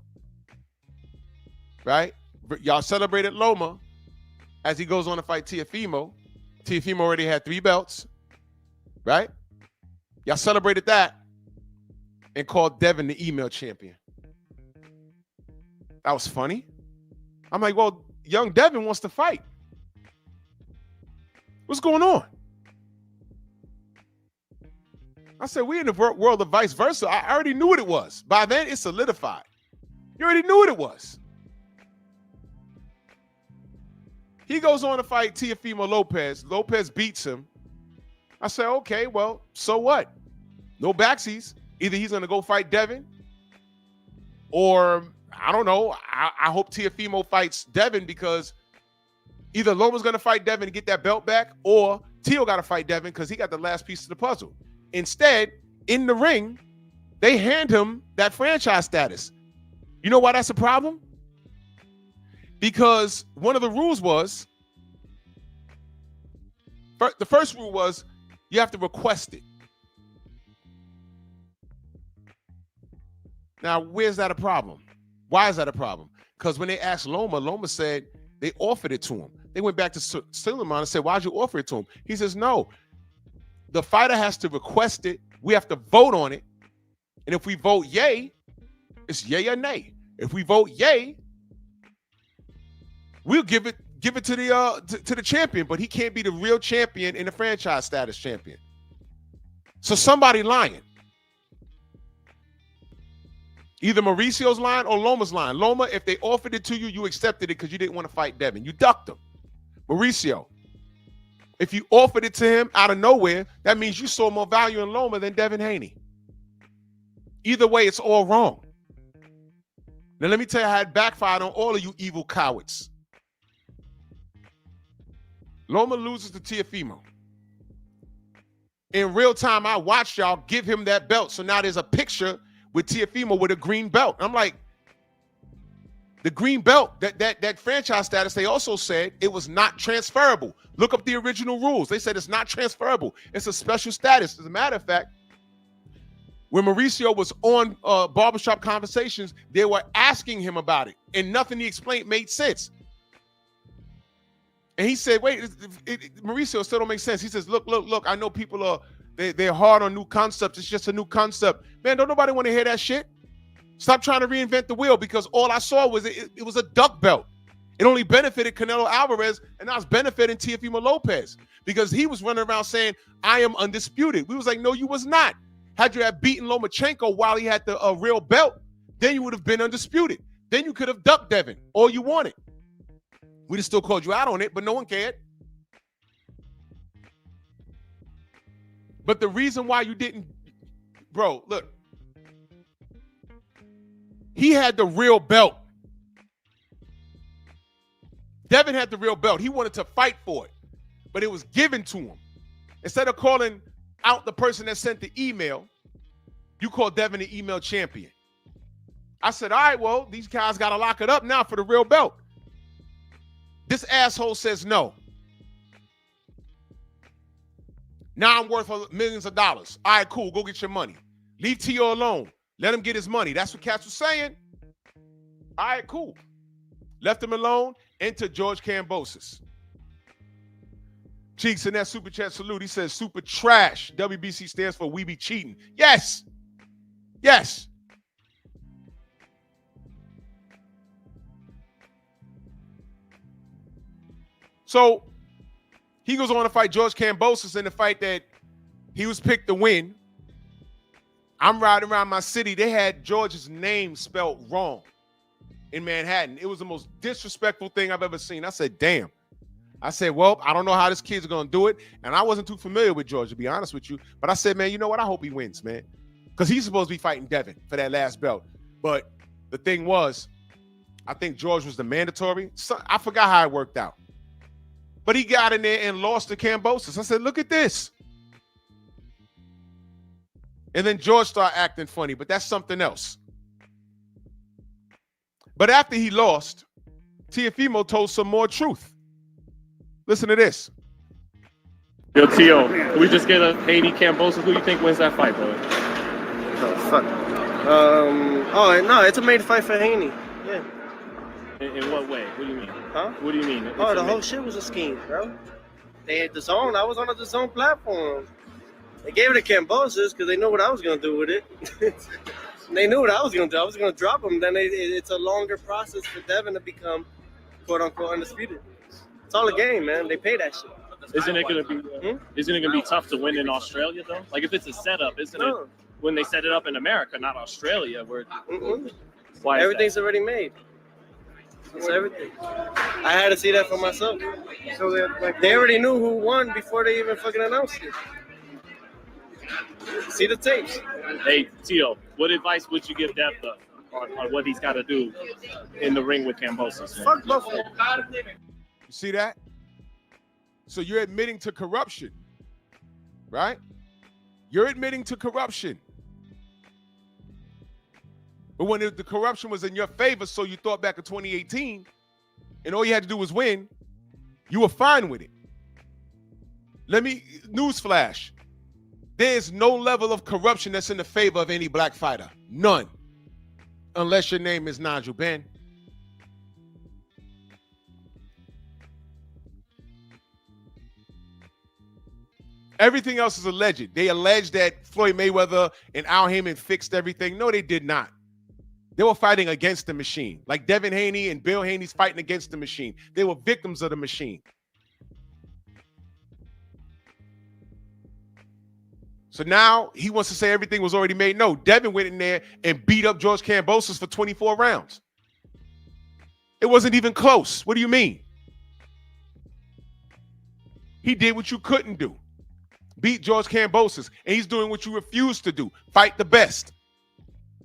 right? Y'all celebrated Loma as he goes on to fight Teofimo. Teofimo already had 3 belts, right? Y'all celebrated that and called Devin the email champion. That was funny. I'm like, well, young Devin wants to fight. What's going on? I said, we in the world of vice versa. I already knew what it was. By then, it's solidified. You already knew what it was. He goes on to fight Teofimo Lopez. Lopez beats him. I said, okay, well, so what? No backsies. Either he's going to go fight Devin or, I don't know, I hope Teofimo fights Devin because either Loma's going to fight Devin to get that belt back or Teo got to fight Devin because he got the last piece of the puzzle. Instead, in the ring, they hand him that franchise status. You know why that's a problem? Because one of the rules was, the first rule was you have to request it. Now, where's that a problem? Why is that a problem? Because when they asked Loma, Loma said they offered it to him. They went back to Simian and said, why'd you offer it to him? He says, no. The fighter has to request it. We have to vote on it. And if we vote yay, it's yay or nay. If we vote yay, we'll give it to the champion, but he can't be the real champion and the franchise status champion. So somebody lying. Either Mauricio's lying or Loma's lying. Loma, if they offered it to you, you accepted it because you didn't want to fight Devin. You ducked him. Mauricio, if you offered it to him out of nowhere, that means you saw more value in Loma than Devin Haney. Either way, it's all wrong. Now, let me tell you how it backfired on all of you evil cowards. Loma loses to Teofimo. In real time, I watched y'all give him that belt. So now there's a picture with Teofimo with a green belt. I'm like, The green belt, that franchise status, they also said it was not transferable. Look up the original rules. They said it's not transferable. It's a special status. As a matter of fact, when Mauricio was on Barbershop Conversations, they were asking him about it, and nothing he explained made sense. And he said, wait, Mauricio still don't make sense. He says, look, I know people are, they're hard on new concepts. It's just a new concept. Man, don't nobody want to hear that shit. Stop trying to reinvent the wheel, because all I saw was it was a duck belt. It only benefited Canelo Alvarez, and now it's benefiting Teofimo Lopez, because he was running around saying, I am undisputed. We was like, no, you was not. Had you had beaten Lomachenko while he had the real belt, then you would have been undisputed. Then you could have ducked Devin all you wanted. We'd have still called you out on it, but no one cared. But the reason why you didn't, bro, look. He had the real belt. Devin had the real belt. He wanted to fight for it, but it was given to him. Instead of calling out the person that sent the email, you called Devin the email champion. I said, all right, well, these guys got to lock it up now for the real belt. This asshole says no. Now I'm worth millions of dollars. All right, cool. Go get your money. Leave Tio alone. Let him get his money. That's what Cats was saying. All right, cool. Left him alone. Enter George Kambosos. Cheeks in that super chat salute. He says, super trash. WBC stands for we be cheating. Yes. Yes. So he goes on to fight George Kambosos in the fight that he was picked to win. I'm riding around my city. They had George's name spelled wrong in Manhattan. It was the most disrespectful thing I've ever seen. I said, damn. I said, well, I don't know how this kid's going to do it. And I wasn't too familiar with George, to be honest with you. But I said, man, you know what? I hope he wins, man. Because he's supposed to be fighting Devin for that last belt. But the thing was, I think George was the mandatory. So, I forgot how it worked out. But he got in there and lost to Kambosos. I said, look at this. And then George started acting funny, but that's something else. But after he lost, Teofimo told some more truth. Listen to this. Yo, Tio, can we just get a Haney Kambosos? Who do you think wins that fight, brother? Oh, fuck. No, it's a made fight for Haney. Yeah. In what way? What do you mean? Huh? What do you mean? Oh, the whole shit was a scheme, bro. They had the zone. I was on the zone platform. They gave it to Kambosos because they knew what I was going to do with it. They knew what I was going to do. I was going to drop him. Then it's a longer process for Devin to become, quote-unquote, undisputed. It's all a game, man. They pay that shit. Isn't it going to be tough to win in Australia, though? Like, if it's a setup, isn't it when they set it up in America, not Australia? Where why everything's already made. It's everything. I had to see that for myself. So they already knew who won before they even fucking announced it. See the tapes. Hey, Tio, what advice would you give Dev on what he's got to do in the ring with Kambosos? Fuck Buffalo. You see that? So you're admitting to corruption, right? You're admitting to corruption. But when the corruption was in your favor, so you thought back in 2018, and all you had to do was win, you were fine with it. Newsflash. There's no level of corruption that's in the favor of any black fighter. None. Unless your name is Nigel Benn. Everything else is alleged. They allege that Floyd Mayweather and Al Heyman fixed everything. No, they did not. They were fighting against the machine. Like Devin Haney and Bill Haney's fighting against the machine. They were victims of the machine. So now he wants to say everything was already made. No, Devin went in there and beat up George Kambosos for 24 rounds. It wasn't even close. What do you mean? He did what you couldn't do. Beat George Kambosos, and he's doing what you refused to do. Fight the best.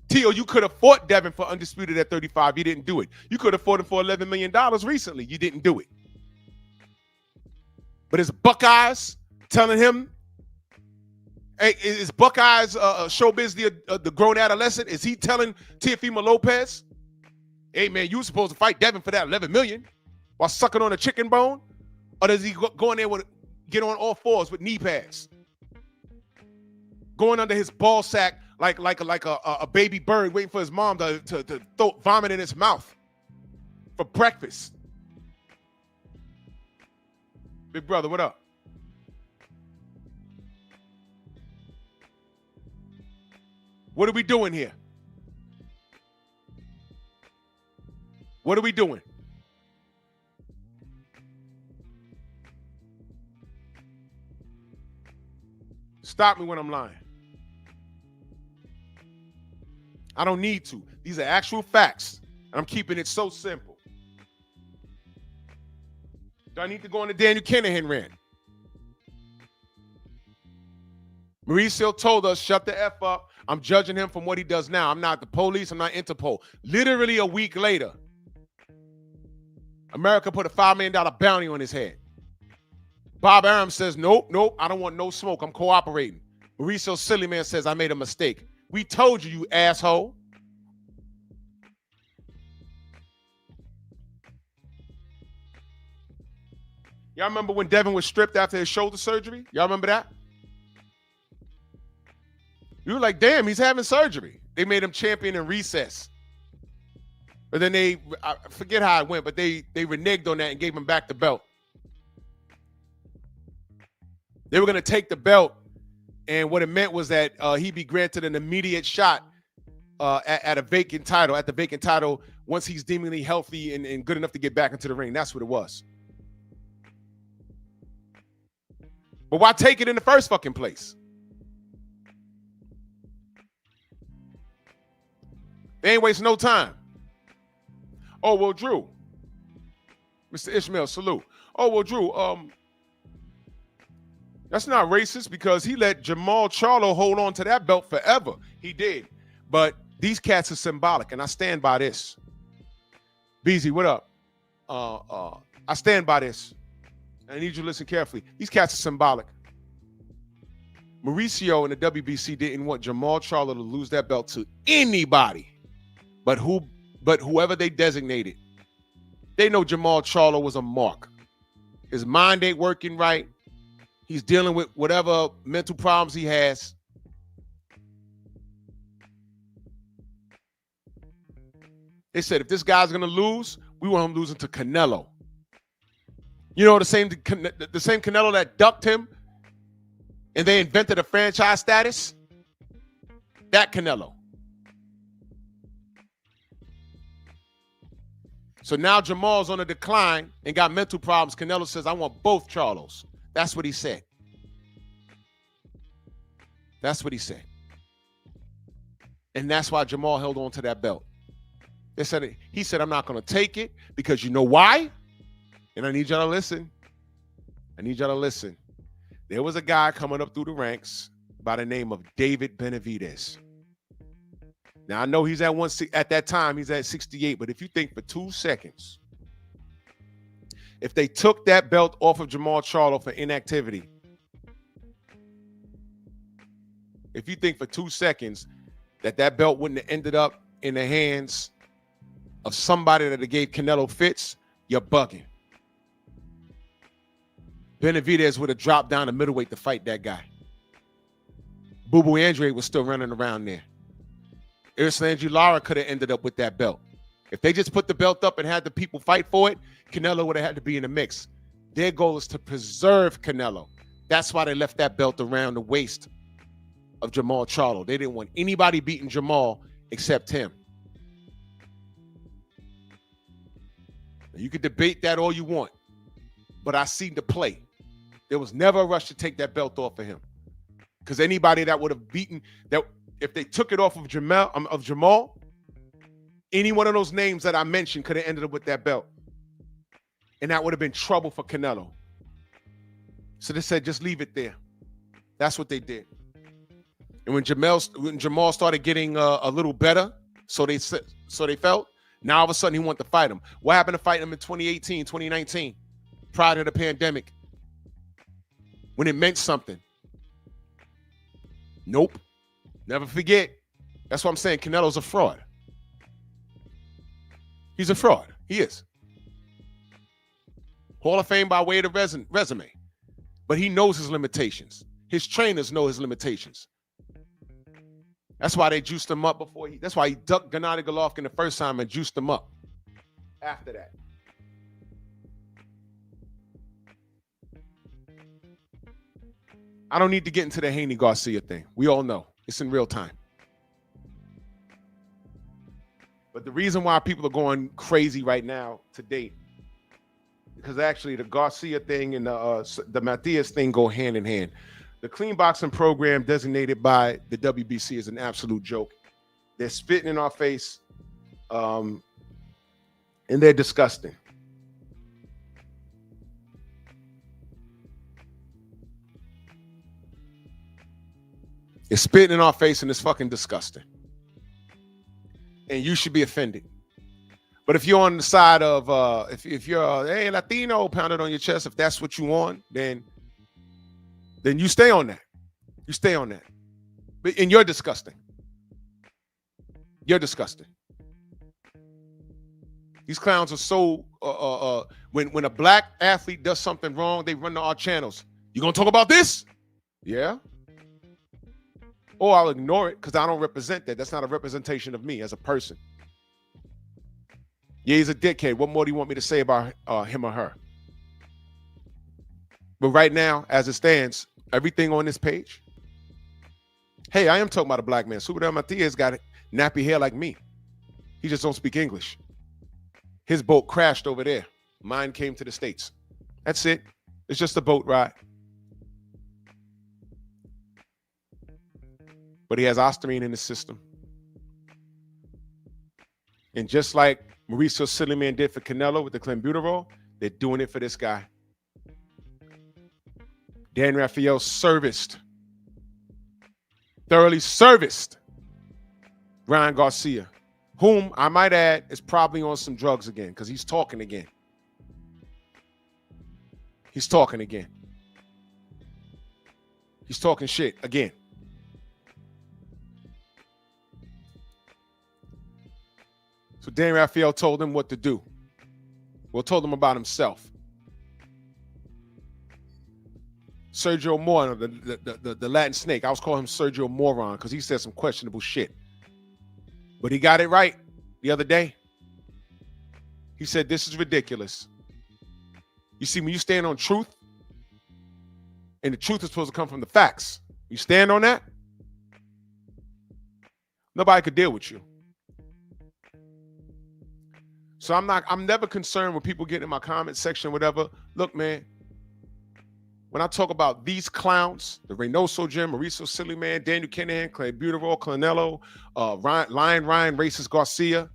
Tio, you could have fought Devin for undisputed at 35. You didn't do it. You could have fought him for $11 million recently. You didn't do it. But his Buckeyes telling him, hey, is Buckeyes showbiz the grown adolescent? Is he telling Teofimo Lopez Hey, man, you were supposed to fight Devin for that 11 million while sucking on a chicken bone? Or does he go in there with get on all fours with knee pads? Going under his ball sack like a baby bird waiting for his mom to throw vomit in his mouth for breakfast. Big brother, what up? What are we doing here? What are we doing? Stop me when I'm lying. I don't need to. These are actual facts. And I'm keeping it so simple. Do I need to go on the Daniel Kinahan rant? Mauricio told us, shut the F up. I'm judging him from what he does now. I'm not the police. I'm not Interpol. Literally a week later, America put a $5 million bounty on his head. Bob Arum says, nope, I don't want no smoke. I'm cooperating. Mauricio Simian says, I made a mistake. We told you, you asshole. Y'all remember when Devin was stripped after his shoulder surgery? Y'all remember that? You were like, damn, he's having surgery. They made him champion in recess. But then I forget how it went, but they reneged on that and gave him back the belt. They were going to take the belt, and what it meant was that he'd be granted an immediate shot at a vacant title, once he's deemingly healthy and good enough to get back into the ring. That's what it was. But why take it in the first fucking place? They ain't wasting no time. Oh, well, Drew. Mr. Ishmael, salute. Oh, well, Drew, that's not racist because he let Jamal Charlo hold on to that belt forever. He did. But these cats are symbolic, and I stand by this. Beezy, what up? I stand by this. I need you to listen carefully. These cats are symbolic. Mauricio and the WBC didn't want Jamal Charlo to lose that belt to anybody, but whoever they designated. They know Jamal Charlo was a mark. His mind ain't working right. He's dealing with whatever mental problems he has. They said, if this guy's going to lose, we want him losing to Canelo. You know, the same Canelo that ducked him and they invented a franchise status? That Canelo. So now Jamal's on a decline and got mental problems. Canelo says, I want both Charlos. That's what he said. That's what he said. And that's why Jamal held on to that belt. He said, I'm not going to take it because you know why? And I need y'all to listen. There was a guy coming up through the ranks by the name of David Benavidez. Now, I know he's at that time, he's at 68, but if you think for 2 seconds, if they took that belt off of Jamal Charlo for inactivity, if you think for 2 seconds that belt wouldn't have ended up in the hands of somebody that gave Canelo fits, you're bugging. Benavidez would have dropped down to middleweight to fight that guy. Boo Boo Andre was still running around there. Erislandy Lara could have ended up with that belt. If they just put the belt up and had the people fight for it, Canelo would have had to be in the mix. Their goal is to preserve Canelo. That's why they left that belt around the waist of Jamal Charlo. They didn't want anybody beating Jamal except him. Now, you can debate that all you want, but I see the play. There was never a rush to take that belt off of him, because anybody that would have beaten that, if they took it off of Jamal, any one of those names that I mentioned could have ended up with that belt, and that would have been trouble for Canelo. So they said, just leave it there. That's what they did. And when Jamal started getting a little better, so they felt, now all of a sudden he wanted to fight him. What happened to fighting him in 2018, 2019, prior to the pandemic, when it meant something? Nope. Never forget. That's what I'm saying. Canelo's a fraud. He's a fraud. He is. Hall of Fame by way of the resume. But he knows his limitations. His trainers know his limitations. That's why they juiced him up before that's why he ducked Gennady Golovkin the first time and juiced him up after that. I don't need to get into the Haney Garcia thing. We all know. It's in real time. But the reason why people are going crazy right now to date, because actually the Garcia thing and the Matias thing go hand in hand. The clean boxing program designated by the WBC is an absolute joke. They're spitting in our face, and they're disgusting. It's spitting in our face and it's fucking disgusting. And you should be offended. But if you're on the side of, if you're hey, Latino, pounded on your chest, if that's what you want, then you stay on that. You stay on that. And you're disgusting. You're disgusting. These clowns are so, when a black athlete does something wrong, they run to our channels. You gonna talk about this? Yeah. Or I'll ignore it because I don't represent that. That's not a representation of me as a person. Yeah, he's a dickhead. What more do you want me to say about him or her? But right now, as it stands, everything on this page. Hey, I am talking about a black man. Super Matias got nappy hair like me. He just don't speak English. His boat crashed over there. Mine came to the States. That's it. It's just a boat ride. But he has ostarine in his system. And just like Mauricio Simian did for Canelo with the clenbuterol, they're doing it for this guy. Dan Rafael thoroughly serviced Ryan Garcia, whom I might add is probably on some drugs again because he's talking again. He's talking again. He's talking shit again. So Dan Rafael told him what to do. Well, told him about himself. Sergio Moron, the Latin snake. I was calling him Sergio Moron because he said some questionable shit. But he got it right the other day. He said, this is ridiculous. You see, when you stand on truth, and the truth is supposed to come from the facts, you stand on that, nobody could deal with you. So I'm never concerned when people get in my comment section or whatever. Look, man, when I talk about these clowns, the Reynoso Jim, Mauricio Simian, Daniel Kinahan, clenbuterol, Canelo, Ryan, racist Garcia,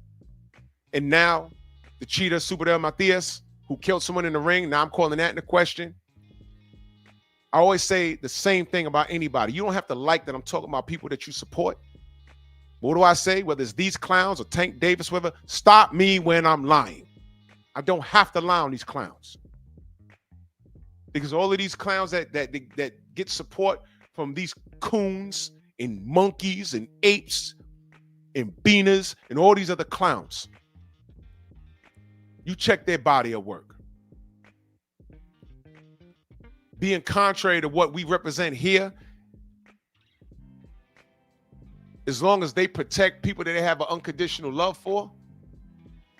and now the cheater, Super Matias, who killed someone in the ring. Now I'm calling that into question. I always say the same thing about anybody. You don't have to like that I'm talking about people that you support. What do I say? Whether it's these clowns or Tank Davis, whatever, stop me when I'm lying. I don't have to lie on these clowns. Because all of these clowns that get support from these coons and monkeys and apes and beaners and all these other clowns, you check their body of work. Being contrary to what we represent here, as long as they protect people that they have an unconditional love for,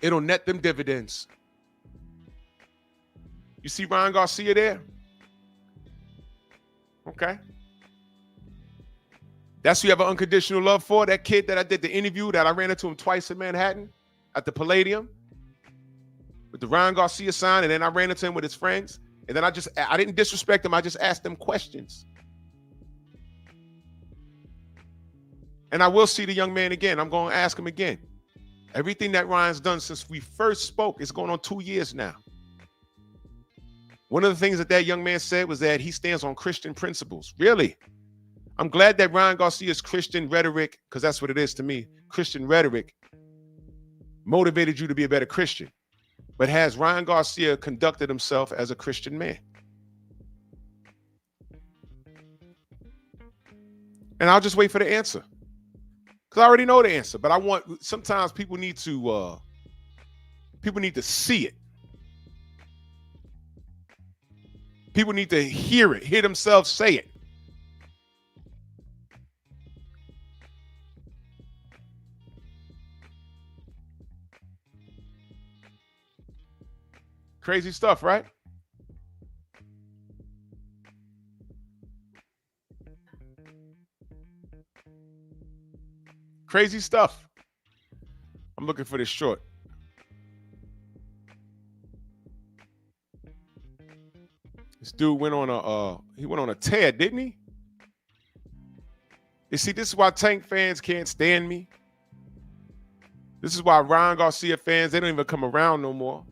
it'll net them dividends. You see Ryan Garcia there? Okay. That's who you have an unconditional love for? That kid that I did the interview that I ran into him twice in Manhattan at the Palladium with the Ryan Garcia sign, and then I ran into him with his friends. And then I didn't disrespect him. I just asked them questions. And I will see the young man again. I'm going to ask him again. Everything that Ryan's done since we first spoke, it's going on 2 years now. One of the things that young man said was that he stands on Christian principles. Really? I'm glad that Ryan Garcia's Christian rhetoric, because that's what it is to me, Christian rhetoric, motivated you to be a better Christian. But has Ryan Garcia conducted himself as a Christian man? And I'll just wait for the answer. Because I already know the answer. But sometimes people need to People need to see it. People need to hear it, hear themselves say it. Crazy stuff, right? Crazy stuff. I'm looking for this short. This dude went on a tear, didn't he? You see, this is why Tank fans can't stand me. This is why Ryan Garcia fans, they don't even come around no more.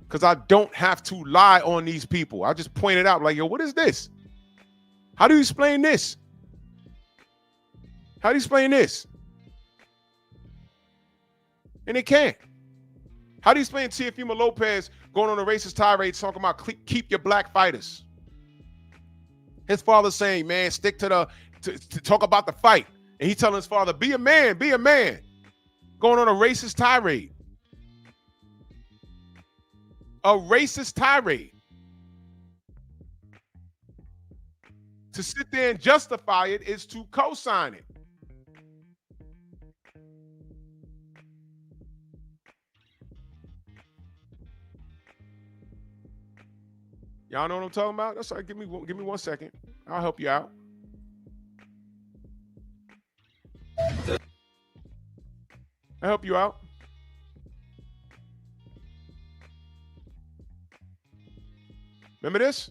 Because I don't have to lie on these people. I just point it out like, yo, what is this? How do you explain this? How do you explain this? And they can't. How do you explain Teofimo Lopez going on a racist tirade talking about keep your black fighters? His father saying, man, stick to talk about the fight. And he telling his father, be a man, be a man. Going on a racist tirade. A racist tirade. To sit there and justify it is to co-sign it. Y'all know what I'm talking about? That's right. Give me 1 second. I'll help you out. I'll help you out. Remember this?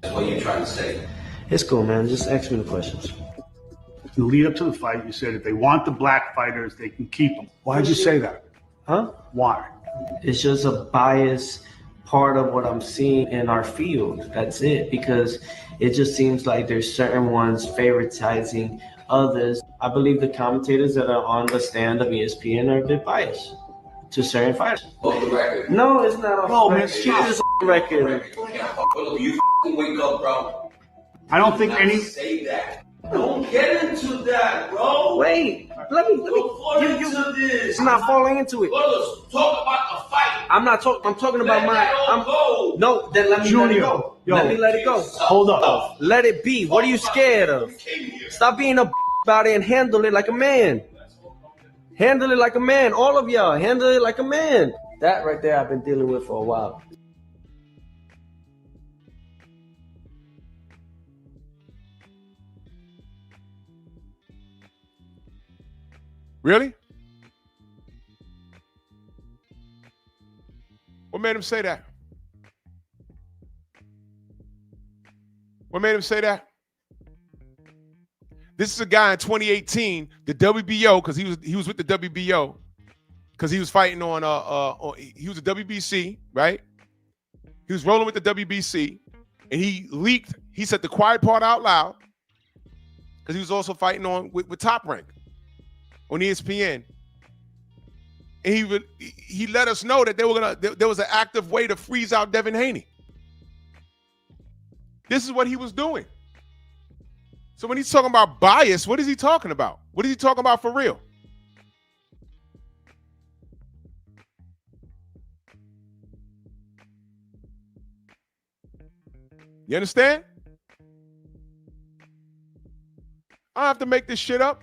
What are you trying to say? It's cool, man. Just ask me the questions. In the lead up to the fight, you said if they want the black fighters, they can keep them. Why'd you say that? Huh? Why? It's just a bias part of what I'm seeing in our field. That's it. Because it just seems like there's certain ones favoritizing others. I believe the commentators that are on the stand of ESPN are a bit biased to certain fighters. Off the record. No, it's not off the record. Keep this on the record. You wake up, bro. I don't think any. Say that. Don't get into that, bro. Wait, let me. Into this. I'm not falling into it. Let's talk about the fight. I'm not talking. I'm talking about Go. No, then let me let it go. Let me let it go. Hold up. Let it be. What are you scared of? Stop being a about it and handle it like a man. Handle it like a man. All of y'all, handle it like a man. That right there, I've been dealing with for a while. Really? What made him say that? What made him say that? This is a guy in 2018, the WBO, because he was with the WBO, because he was fighting on he was a WBC, right? He was rolling with the WBC, and he leaked. He said the quiet part out loud, because he was also fighting on with Top Rank on ESPN. And he let us know that there was an active way to freeze out Devin Haney. This is what he was doing. So when he's talking about bias, what is he talking about? What is he talking about for real? You understand? I don't have to make this shit up.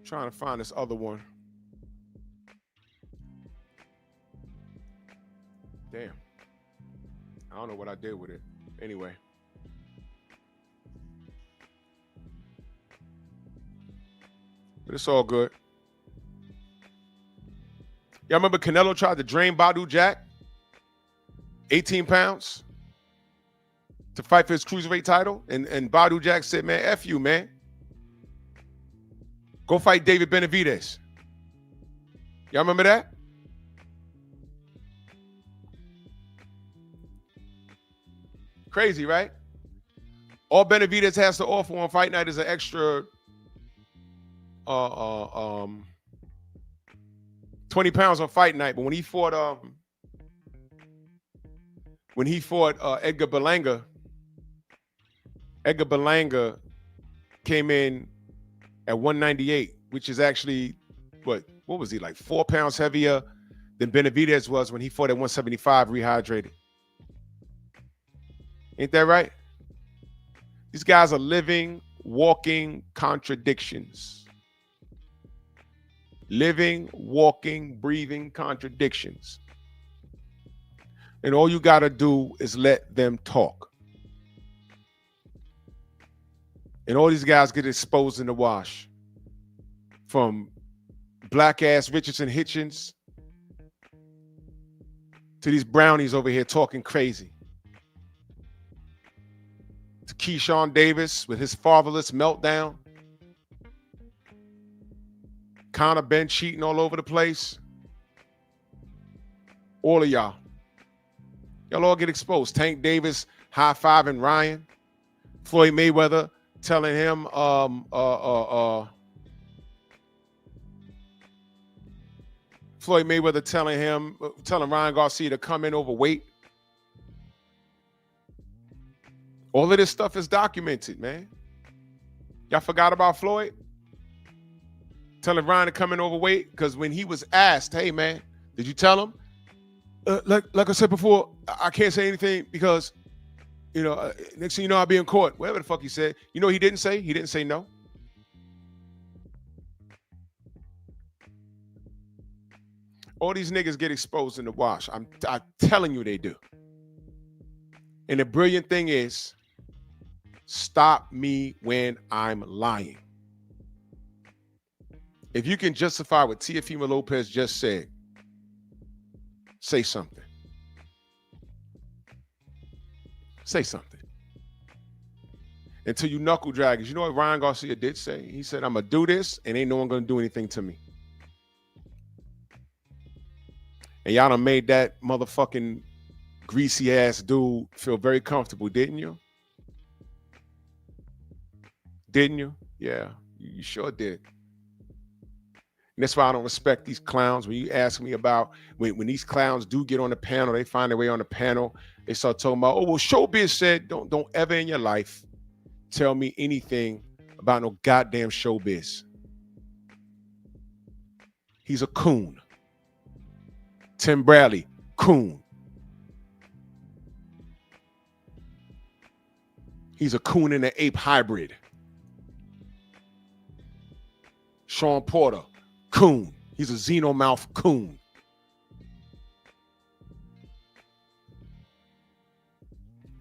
Trying to find this other one. Damn. I don't know what I did with it. Anyway. But it's all good. Y'all remember Canelo tried to drain Badu Jack? 18 pounds to fight for his cruiserweight title. And Badu Jack said, man, F you, man. Go fight David Benavidez. Y'all remember that? Crazy, right? All Benavidez has to offer on fight night is an extra 20 pounds on fight night. But when he fought Edgar Berlanga, Edgar Berlanga came in at 198, which is actually what was he, like 4 pounds heavier than Benavidez was when he fought at 175 rehydrated. Ain't that right? These guys are living, walking contradictions. Living, walking, breathing contradictions. And all you got to do is let them talk. And all these guys get exposed in the wash. From black-ass Richardson Hitchens to these brownies over here talking crazy. To Keyshawn Davis with his fatherless meltdown. Conor Ben cheating all over the place. All of y'all. Y'all all get exposed. Tank Davis high-fiving Ryan. Floyd Mayweather telling him Floyd Mayweather telling Ryan Garcia to come in overweight. All of this stuff is documented, man. Y'all forgot about Floyd? Telling Ryan to come in overweight because when he was asked, hey, man, did you tell him? Like I said before, I can't say anything because, next thing you know, I'll be in court. Whatever the fuck he said. You know what he didn't say? He didn't say no. All these niggas get exposed in the wash. I'm telling you they do. And the brilliant thing is, stop me when I'm lying. If you can justify what Teofimo Lopez just said, say something. Say something. Until you knuckle draggers. You know what Ryan Garcia did say? He said, I'm going to do this and ain't no one going to do anything to me. And y'all done made that motherfucking greasy ass dude feel very comfortable, didn't you? Didn't you? Yeah, you sure did. And that's why I don't respect these clowns. When you ask me about when these clowns do get on the panel, they find their way on the panel, they start talking about, oh, well, Showbiz said, don't ever in your life tell me anything about no goddamn Showbiz. He's a coon. Tim Bradley, coon. He's a coon and an ape hybrid. Sean Porter, coon. He's a xenomorph coon.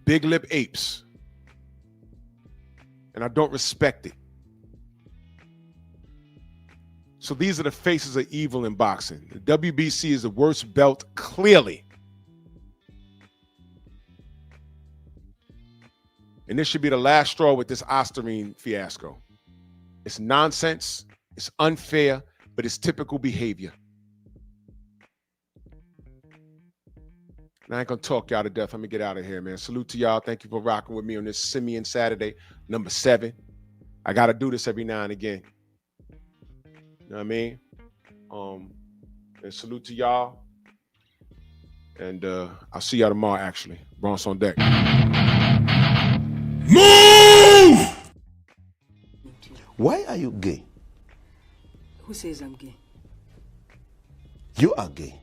Big lip apes. And I don't respect it. So these are the faces of evil in boxing. The WBC is the worst belt, clearly. And this should be the last straw with this Osterine fiasco. It's nonsense. It's unfair, but it's typical behavior. And I ain't gonna talk y'all to death. Let me get out of here, man. Salute to y'all. Thank you for rocking with me on this Simian Saturday, number 7. I gotta do this every now and again. You know what I mean? And salute to y'all. And I'll see y'all tomorrow, actually. Bronx on deck. Move! Why are you gay? Who says I'm gay? You are gay.